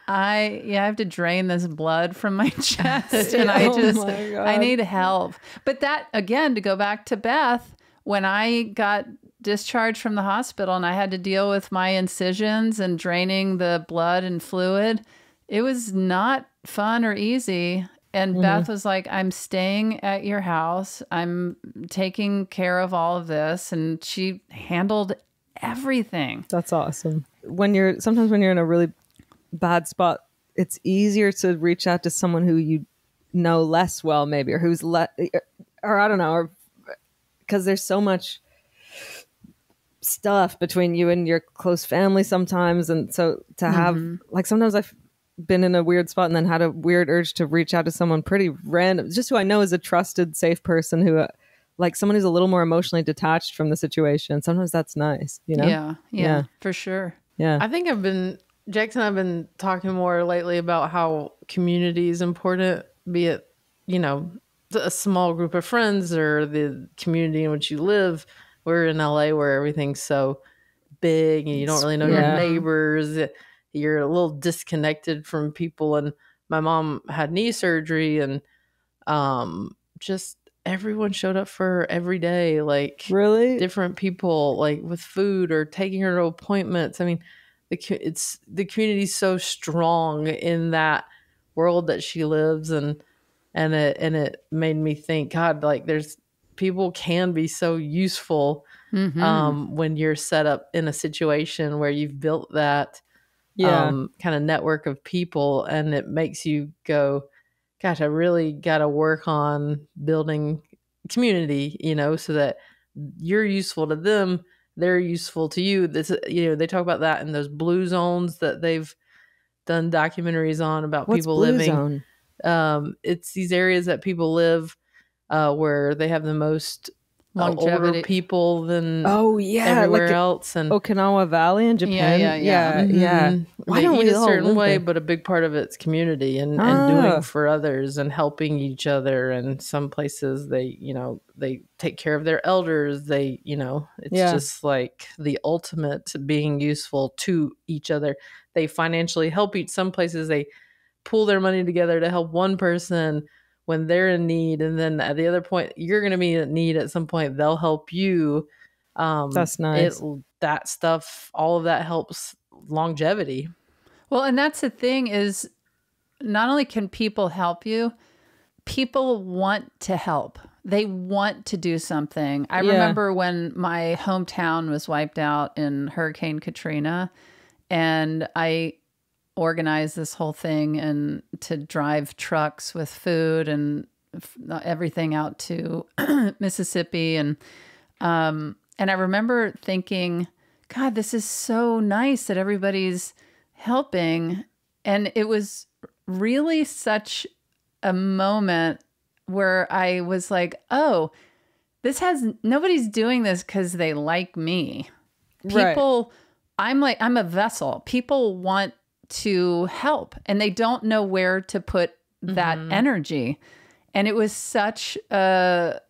I have to drain this blood from my chest and I need help. But that, again, to go back to Beth, when I got discharged from the hospital and I had to deal with my incisions and draining the blood and fluid, it was not fun or easy. And Beth was like, I'm staying at your house. I'm taking care of all of this. And she handled everything. That's awesome. Sometimes when you're in a really bad spot, it's easier to reach out to someone who you know less well, maybe, or who's or I don't know, or because there's so much stuff between you and your close family sometimes. And so to have, like, sometimes I've been in a weird spot and then had a weird urge to reach out to someone pretty random, just who I know is a trusted, safe person who, like, someone who's a little more emotionally detached from the situation. Sometimes that's nice, Yeah, for sure. Yeah. I think Jackson and I've been talking more lately about how community is important, be it, a small group of friends or the community in which you live. We're in LA where everything's so big and you don't really know your neighbors. You're a little disconnected from people. And my mom had knee surgery and just everyone showed up for her every day, like really different people, like with food or taking her to appointments. I mean, the community's so strong in that world that she lives, and it made me think, God, like people can be so useful when you're set up in a situation where you've built that kind of network of people, and it makes you go, gosh, I really got to work on building community, so that you're useful to them, they're useful to you. This, they talk about that in those blue zones that they've done documentaries on about. What's people blue living zone? It's these areas that people live where they have the most older people than everywhere like else, and Okinawa Valley in Japan. Yeah. Why don't we eat a certain way, but a big part of it's community and doing for others and helping each other. And some places they take care of their elders. It's just like the ultimate being useful to each other. They financially help some places they pool their money together to help one person when they're in need, and then at the other point, you're going to be in need at some point. They'll help you. That's nice. That stuff, all of that helps longevity. Well, and that's the thing is, not only can people help you, people want to help. They want to do something. I remember when my hometown was wiped out in Hurricane Katrina, and I organize this whole thing and to drive trucks with food and everything out to Mississippi. And I remember thinking, God, this is so nice that everybody's helping. And it was really such a moment where I was like, oh, nobody's doing this because they like me. People, right. I'm a vessel. People want to help and they don't know where to put that energy. And it was such an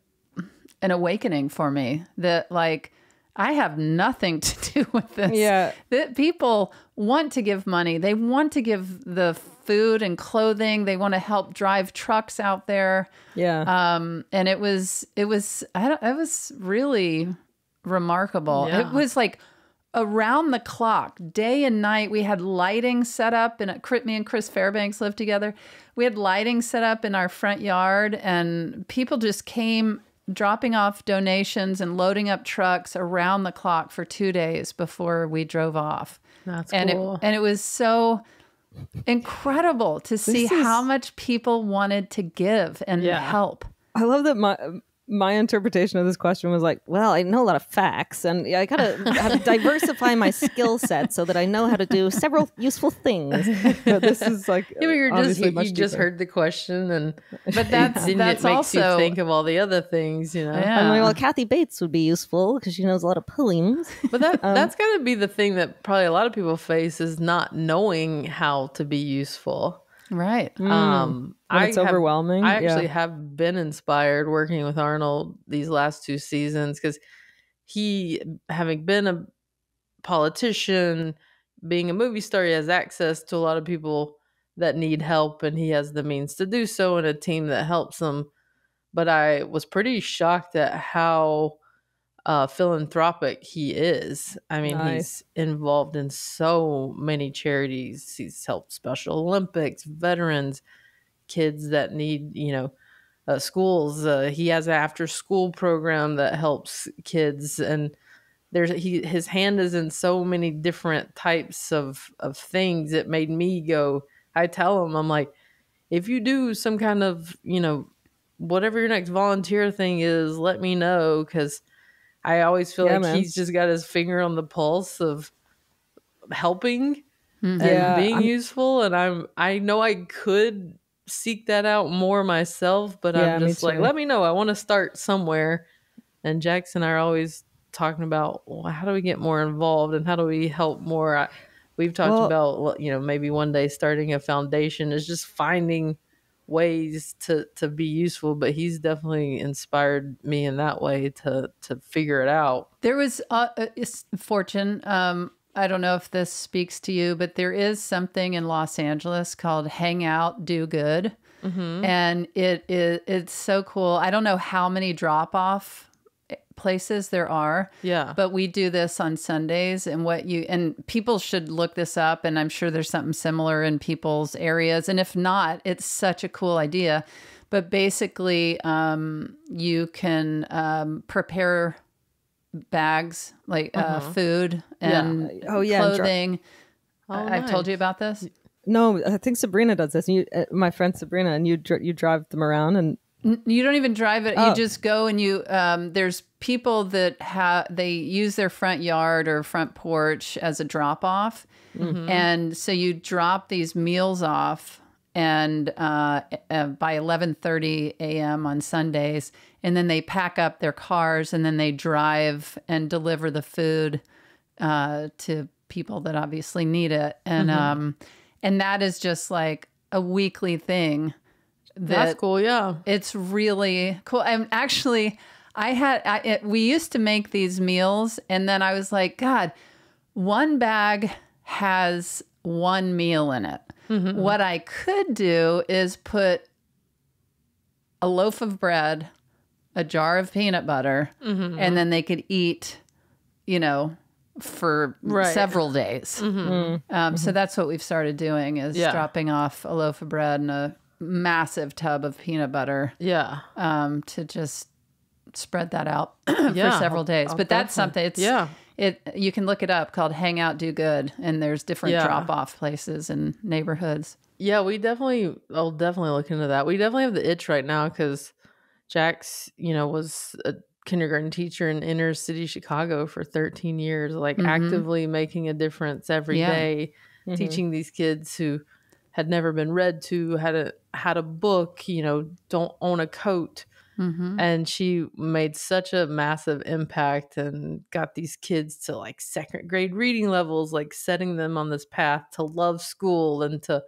awakening for me that like, I have nothing to do with this. Yeah. That people want to give money. They want to give the food and clothing. They want to help drive trucks out there. Yeah. And it was really remarkable. Yeah. It was like around the clock, day and night. We had lighting set up, and me and Chris Fairbanks lived together. We had lighting set up in our front yard, and people just came dropping off donations and loading up trucks around the clock for 2 days before we drove off. That's cool. And it was so incredible to see how much people wanted to give and help. I love that my interpretation of this question was like, well, I know a lot of facts, and I gotta have to diversify my skill set so that I know how to do several useful things. But this is like, but you just heard the question, but that's it makes also you think of all the other things, you know. Yeah. I'm like, well, Kathy Bates would be useful because she knows a lot of poems. But that's got to be the thing that probably a lot of people face, is not knowing how to be useful. Right. It's overwhelming. I actually have been inspired working with Arnold these last 2 seasons, because he, having been a politician, being a movie star, he has access to a lot of people that need help, and he has the means to do so, and a team that helps them. But I was pretty shocked at how philanthropic he is. I mean, he's involved in so many charities. He's helped Special Olympics, veterans, kids that need, schools. He has an after-school program that helps kids, and his hand is in so many different types of things. It made me go. I tell him, I'm like, if you do some kind of, whatever your next volunteer thing is, let me know, because I always feel like he's just got his finger on the pulse of helping and being useful. And I know I could seek that out more myself, but I'm just like, let me know. I want to start somewhere. And Jax and I are always talking about, well, how do we get more involved and how do we help more? We've talked about, maybe one day starting a foundation, is just finding ways to be useful, but he's definitely inspired me in that way to figure it out. There was Fortune. I don't know if this speaks to you, but there is something in Los Angeles called Hang Out, Do Good. And it's so cool. I don't know how many drop-off places there are. Yeah. But we do this on Sundays, and people should look this up, and I'm sure there's something similar in people's areas. And if not, it's such a cool idea. But basically, you can prepare bags like food and clothing. I've told you about this. No, I think Sabrina does this. My friend Sabrina, and you drive them around, and you don't even drive it. You just go, and there's people that they use their front yard or front porch as a drop off. And so you drop these meals off, and by 11:30 a.m. on Sundays, and then they pack up their cars, and then they drive and deliver the food to people that obviously need it. And that is just like a weekly thing. That's cool. Yeah. It's really cool. And actually, we used to make these meals, and then I was like, God, one bag has one meal in it. What I could do is put a loaf of bread, a jar of peanut butter, and then they could eat, for several days. So that's what we've started doing, is dropping off a loaf of bread and a massive tub of peanut butter. To just spread that out for several days. But that's something. You can look it up, called Hang Out, Do Good, and there's different drop-off places and neighborhoods. Yeah, I'll definitely look into that. We definitely have the itch right now, because Jax, was a kindergarten teacher in inner city Chicago for 13 years, like actively making a difference every day, teaching these kids who had never been read to, had a book, don't own a coat. And she made such a massive impact and got these kids to like second grade reading levels, like setting them on this path to love school and to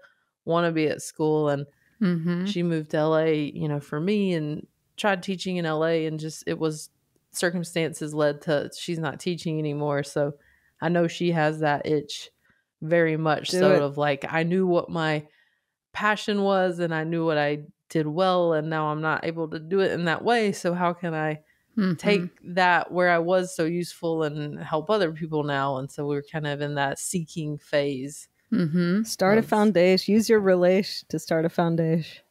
want to be at school. And she moved to LA, for me, and tried teaching in LA, and just, it was circumstances led to she's not teaching anymore. So I know she has that itch very much. Of like, I knew what my passion was and I knew what I did well, and now I'm not able to do it in that way. So how can I take that where I was so useful and help other people now? And so we're kind of in that seeking phase. Start a foundation. Use your relation to start a foundation.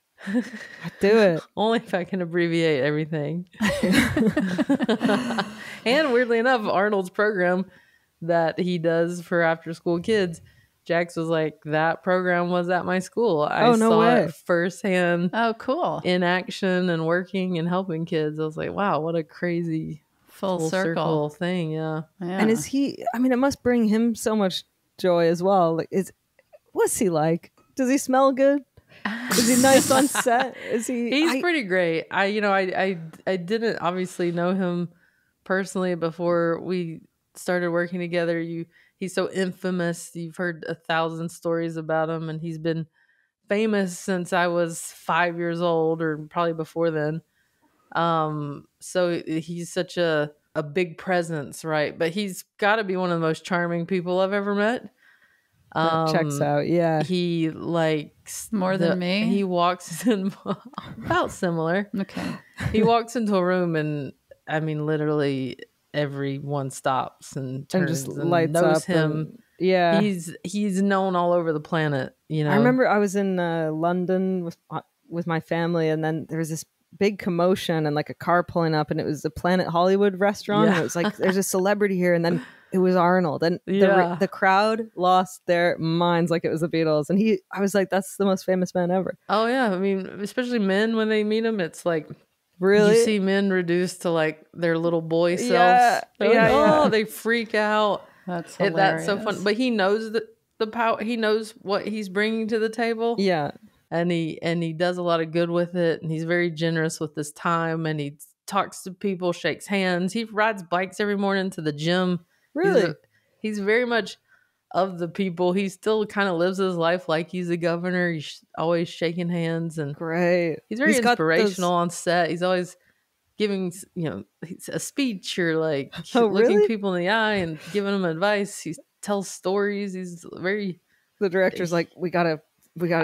Do it. Only if I can abbreviate everything. And weirdly enough, Arnold's program that he does for after school kids, Jax was like, that program was at my school. I saw it firsthand. Oh, cool. In action and working and helping kids. I was like, wow, what a crazy full circle thing. Yeah. And is he, I mean, it must bring him so much joy as well. Like, what's he like? Does he smell good? Is he nice on set? He's pretty great. I didn't obviously know him personally before we started working together. He's so infamous. You've heard 1,000 stories about him, and he's been famous since I was 5 years old, or probably before then. So he's such a big presence, right? But he's got to be one of the most charming people I've ever met. That checks out. Yeah. He likes more than me. He walks in about similar. Okay. He walks into a room, and I mean, literally everyone stops and turns and lights knows up him. Yeah. He's known all over the planet. I remember I was in London with my family, and then there was this big commotion and like a car pulling up, and it was the Planet Hollywood restaurant. Yeah. And it was like, there's a celebrity here, and then it was Arnold, and the crowd lost their minds like it was the Beatles. And I was like, that's the most famous man ever. Oh yeah, I mean, especially men when they meet him, it's like, really, you see men reduced to like their little boy selves. They freak out. That's hilarious. That's so fun. But he knows the power. He knows what he's bringing to the table. Yeah, and he does a lot of good with it. And he's very generous with his time. And he talks to people, shakes hands. He rides bikes every morning to the gym. Really, he's very much of the people. He still kind of lives his life like he's a governor. He's always shaking hands, and great. He's very inspirational on set. He's always giving, a speech or like looking people in the eye and giving them advice. He tells stories. He's very. The director's like, we gotta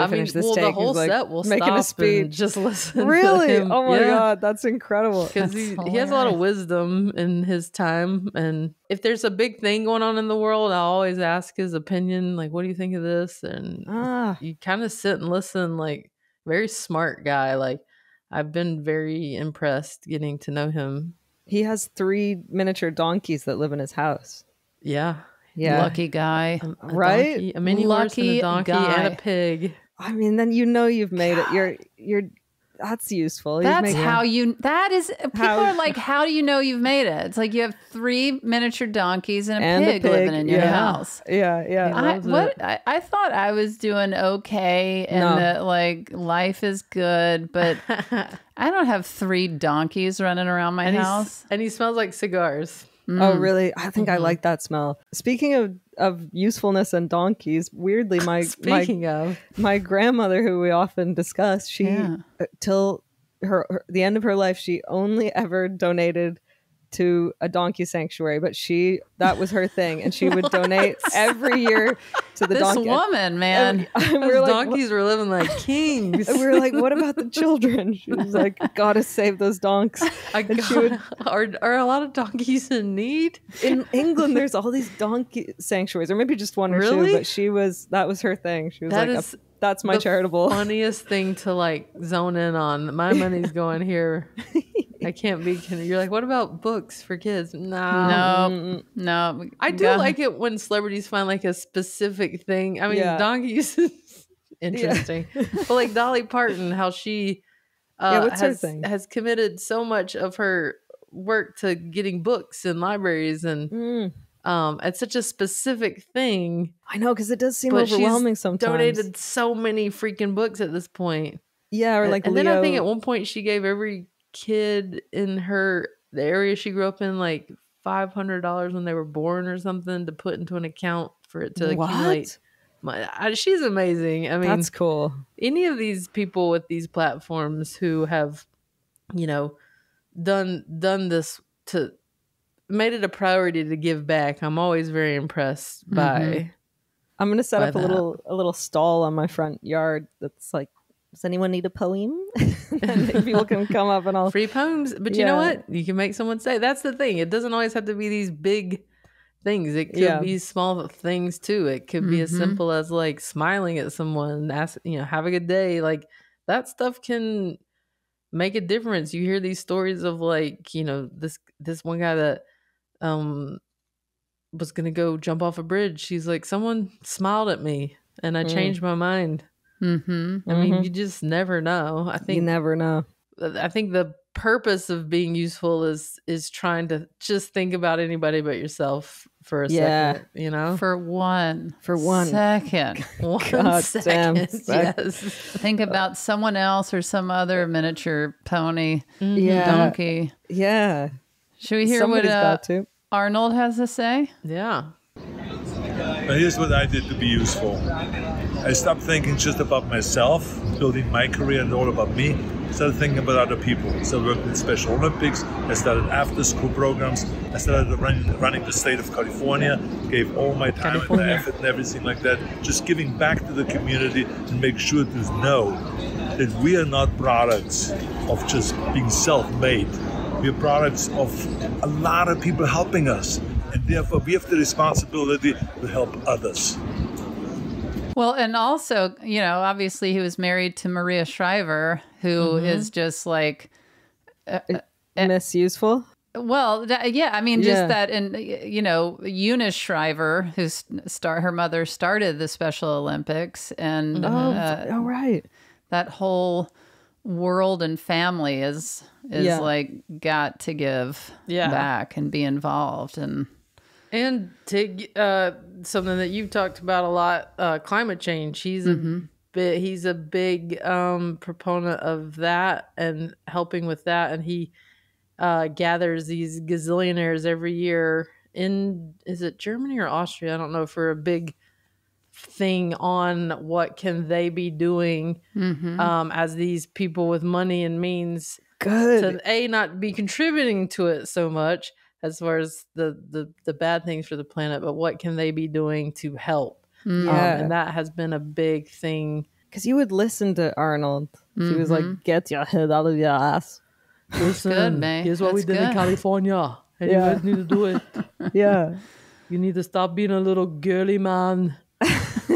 finish this take. The whole set will making stop a speech. And just listen. Really? To him. Oh my god, that's incredible. Because he has a lot of wisdom in his time, and if there's a big thing going on in the world, I'll always ask his opinion. Like, what do you think of this? And you kind of sit and listen. Like, very smart guy. Like, I've been very impressed getting to know him. He has 3 miniature donkeys that live in his house. Yeah. Yeah. Lucky guy. Right? Donkey, a mini horse and a donkey and a pig. I mean, then you've made it. You're that's useful. That's how that is, people are like, how do you know you've made it? It's like you have 3 miniature donkeys and a pig living in your house. Yeah. I thought I was doing okay and that like life is good, but I don't have 3 donkeys running around my house. And he smells like cigars. Oh, really? I think I like that smell. Speaking of usefulness and donkeys, weirdly, my grandmother, who we often discuss, she till the end of her life, she only ever donated to a donkey sanctuary, but that was her thing, and she would donate every year to the donkey. This woman, man, those donkeys were living like kings. And we were like, what about the children? She was like, gotta save those donks. Are a lot of donkeys in need? In England, there's all these donkey sanctuaries, or maybe just one or two, but that was her thing. She was that's my charitable. Funniest thing to like zone in on. My money's going here. I can't be. You're like, what about books for kids? No. I do like it when celebrities find like a specific thing. I mean, donkeys is interesting. But like Dolly Parton, how she has committed so much of her work to getting books in libraries, and It's such a specific thing. I know, because it does seem but overwhelming she's sometimes. Donated so many freaking books at this point. Yeah, or like and then I think at one point she gave every kid in the area she grew up in like $500 when they were born or something to put into an account for it to accumulate. She's amazing. I mean, that's cool. Any of these people with these platforms who have, done this to made it a priority to give back, I'm always very impressed by. I'm gonna set up a little stall on my front yard that's like, does anyone need a poem? And people can come up and I'll free poems. But you know what? You can make someone say. That's the thing. It doesn't always have to be these big things. It could be small things too. It could be as simple as like smiling at someone, ask, have a good day. Like that stuff can make a difference. You hear these stories of like, this one guy that was gonna go jump off a bridge. He's like, someone smiled at me and I changed my mind. I mean, you just never know. You never know. I think the purpose of being useful is trying to just think about anybody but yourself for a second, For one second. One second. Yes. Think about someone else or some other miniature pony, donkey. Yeah. Should we hear Somebody's what Arnold has to say? Yeah. But here's what I did to be useful. I stopped thinking just about myself, building my career and all about me. I started thinking about other people. So I worked in Special Olympics. I started after-school programs. I started running the state of California. Gave all my time and my effort and everything like that. Just giving back to the community and make sure to know that we are not products of just being self-made. We are products of a lot of people helping us. And therefore, we have the responsibility to help others. Well, and also, obviously he was married to Maria Shriver, who is just like... misuseful? Well, just that, and, Eunice Shriver, her mother started the Special Olympics, and... right. That whole world and family is like got to give back and be involved and to something that you've talked about a lot, climate change. He's a big proponent of that and helping with that, and he gathers these gazillionaires every year is it Germany or Austria? I don't know, for a big thing on what can they be doing as these people with money and means to not be contributing to it so much as far as the bad things for the planet, but what can they be doing to help? And that has been a big thing. Because you would listen to Arnold. He was like, get your head out of your ass. Listen, good, man. Here's what we did in California. And you guys need to do it. You need to stop being a little girly man.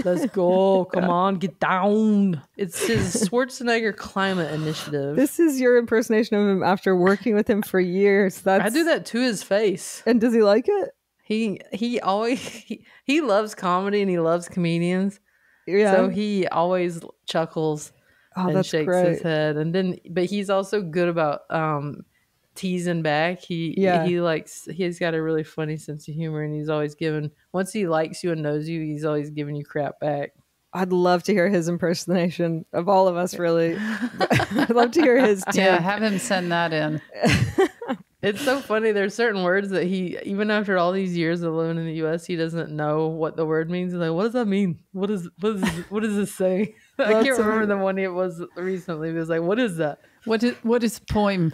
Let's go. Come on, get down. It's his Schwarzenegger Climate Initiative. This is your impersonation of him after working with him for years. I do that to his face. And does he like it? He always he loves comedy and he loves comedians. Yeah. So he always chuckles and shakes his head. And then but he's also good about teasing back. He's got a really funny sense of humor, and he's always once he likes you and knows you, he's always giving you crap back. I'd love to hear his impersonation of all of us, really. I'd love to hear his too. Yeah, have him send that in. It's so funny. There's certain words that he, even after all these years of living in the U.S., he doesn't know what the word means. He's like, what does that mean? What does this say? I can't remember the one it was recently. He was like, what is that? What is poem?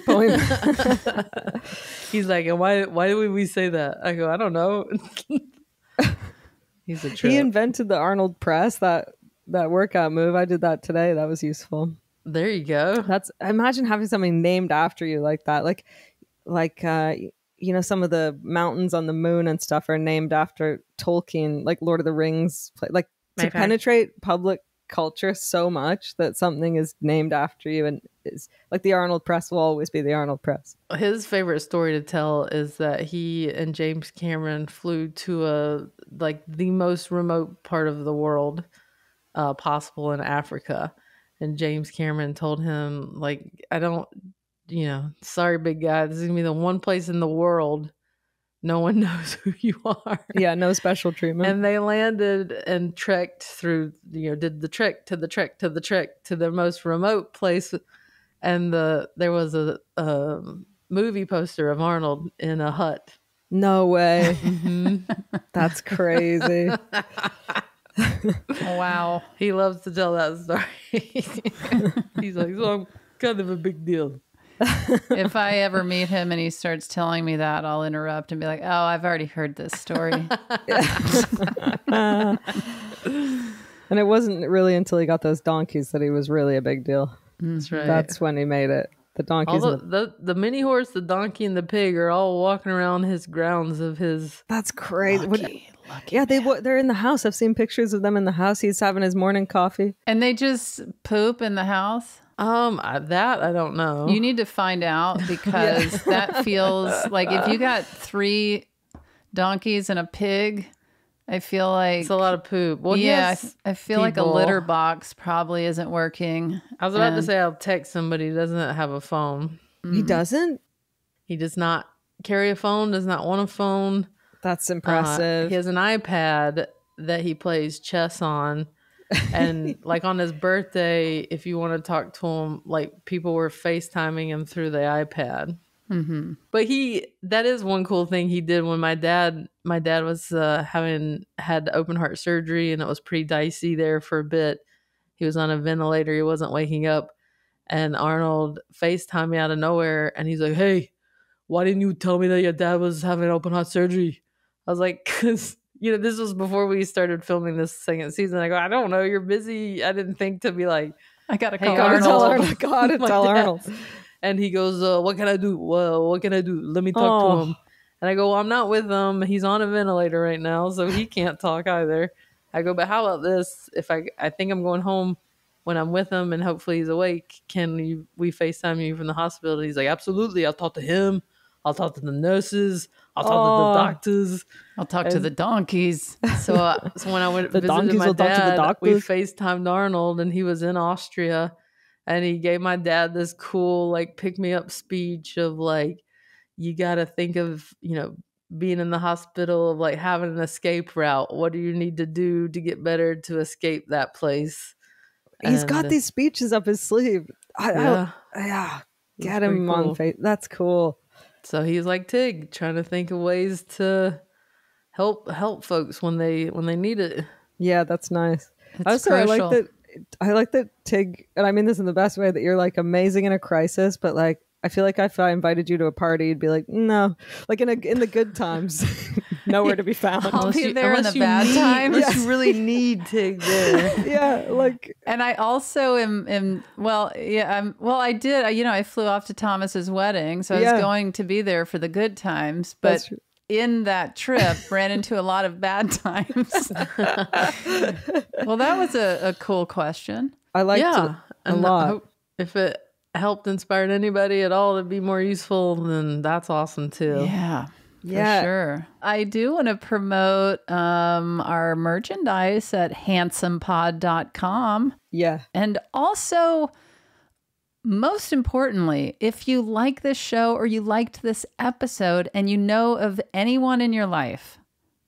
Poem. He's like, and why would we say that? I go, I don't know. He's a trip. He invented the Arnold press, that workout move. I did that today. That was useful. There you go. Imagine having something named after you like that. Like some of the mountains on the moon and stuff are named after Tolkien, like Lord of the Rings. Like to penetrate public culture so much that something is named after you, and is like the Arnold Press will always be the Arnold Press. His favorite story to tell is that he and James Cameron flew to the most remote part of the world possible in Africa. And James Cameron told him, like, I don't, sorry, big guy, this is going to be the one place in the world no one knows who you are. Yeah, no special treatment. And they landed and trekked through, did the trek to the trek to the trek to the most remote place. And there was a movie poster of Arnold in a hut. No way. That's crazy. Wow. He loves to tell that story. He's like, so I'm kind of a big deal. If I ever meet him and he starts telling me that, I'll interrupt and be like, oh, I've already heard this story. And it wasn't really until he got those donkeys that he was really a big deal. That's right. That's when he made it. The donkeys. The mini horse, the donkey, and the pig are all walking around his grounds of his. That's crazy. Lucky Yeah, they're in the house. I've seen pictures of them in the house. He's having his morning coffee. And they just poop in the house? That I don't know. You need to find out because that feels like if you got 3 donkeys and a pig, I feel like it's a lot of poop. Well, yeah, I feel like a litter box probably isn't working. I was about to say I'll text somebody who doesn't have a phone. He doesn't? He does not carry a phone, does not want a phone. That's impressive. He has an iPad that he plays chess on. And like on his birthday, if you want to talk to him, like people were FaceTiming him through the iPad. Mm-hmm. But that is one cool thing he did when my dad was had open heart surgery, and it was pretty dicey there for a bit. He was on a ventilator. He wasn't waking up. And Arnold FaceTimed me out of nowhere. And he's like, hey, why didn't you tell me that your dad was having open heart surgery? I was like, because, this was before we started filming this second season. I go, I don't know. You're busy. I didn't think to be like, I got to hey, call Arnold. Gotta tell Arnold. And he goes, what can I do? Well, what can I do? Let me talk to him. And I go, well, I'm not with him. He's on a ventilator right now, so he can't talk either. I go, but how about this? If I think I'm going home when I'm with him and hopefully he's awake, can we FaceTime you from the hospital? He's like, absolutely. I'll talk to him. I'll talk to the nurses. I'll talk to the doctors. I'll talk to the donkeys. So when I went visited my dad, we FaceTimed Arnold, and he was in Austria. And he gave my dad this cool, like, pick-me-up speech of, like, you got to think of, being in the hospital, of, like, having an escape route. What do you need to do to get better to escape that place? He's got these speeches up his sleeve. Get him on face. That's cool. So he's like Tig, trying to think of ways to help folks when they need it. Yeah, that's nice. It's I like that Tig, and I mean this in the best way, that you're like amazing in a crisis, but like I feel like if I invited you to a party, you'd be like, no, like in the good times, nowhere to be found. I'll be there in the bad times. Unless you really need Tig there. Yeah, like. And I also am I did. I flew off to Thomas's wedding, so I was going to be there for the good times, but in that trip ran into a lot of bad times. Well, that was a cool question. I liked it a lot. If it helped inspire anybody at all to be more useful, then that's awesome too. Yeah. For sure. I do want to promote our merchandise at handsomepod.com. Yeah. And also, most importantly, if you like this show or you liked this episode and you know of anyone in your life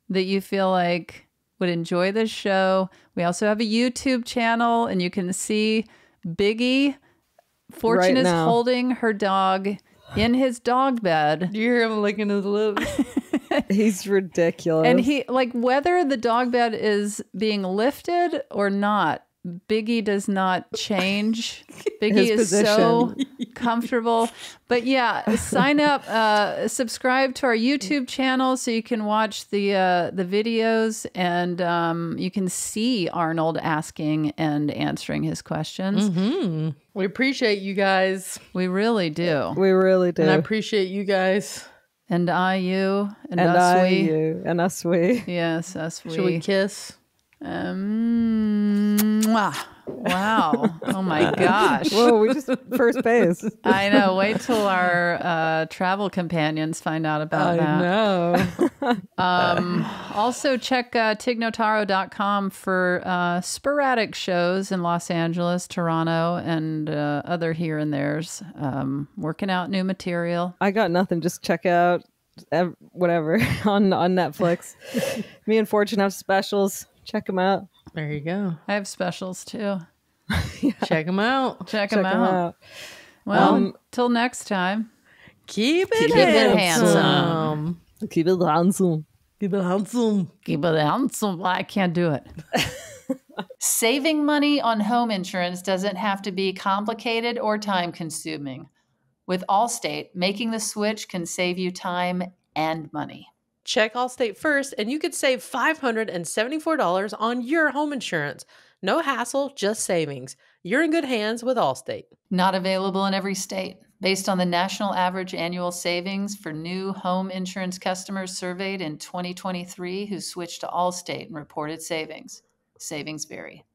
that you feel like would enjoy this show, we also have a YouTube channel, and you can see Biggie. Fortune is holding her dog in his dog bed. Do you hear him licking his lips? He's ridiculous. And he, like, whether the dog bed is being lifted or not, Biggie does not change. Biggie is so comfortable. But yeah, sign up, subscribe to our YouTube channel so you can watch the videos, and you can see Arnold asking and answering his questions. Mm-hmm. We appreciate you guys. We really do. We really do. And I appreciate you guys. And I, you, and us, I, we. You, and us, we. Yes, us, we. Should we kiss? Wow. Oh my gosh. Whoa, we just first base. I know. Wait till our travel companions find out about that. I know. Also check tignotaro.com for sporadic shows in Los Angeles, Toronto, and other here and there's. Working out new material. I got nothing. Just check out whatever on Netflix. Me and Fortune have specials. Check them out. There you go. I have specials too. Check them out. Check them out. Well, till next time. Keep it handsome. Keep it handsome. Keep it handsome. Keep it handsome. I can't do it. Saving money on home insurance doesn't have to be complicated or time-consuming. With Allstate, making the switch can save you time and money. Check Allstate first, and you could save $574 on your home insurance. No hassle, just savings. You're in good hands with Allstate. Not available in every state. Based on the national average annual savings for new home insurance customers surveyed in 2023 who switched to Allstate and reported savings. Savings vary.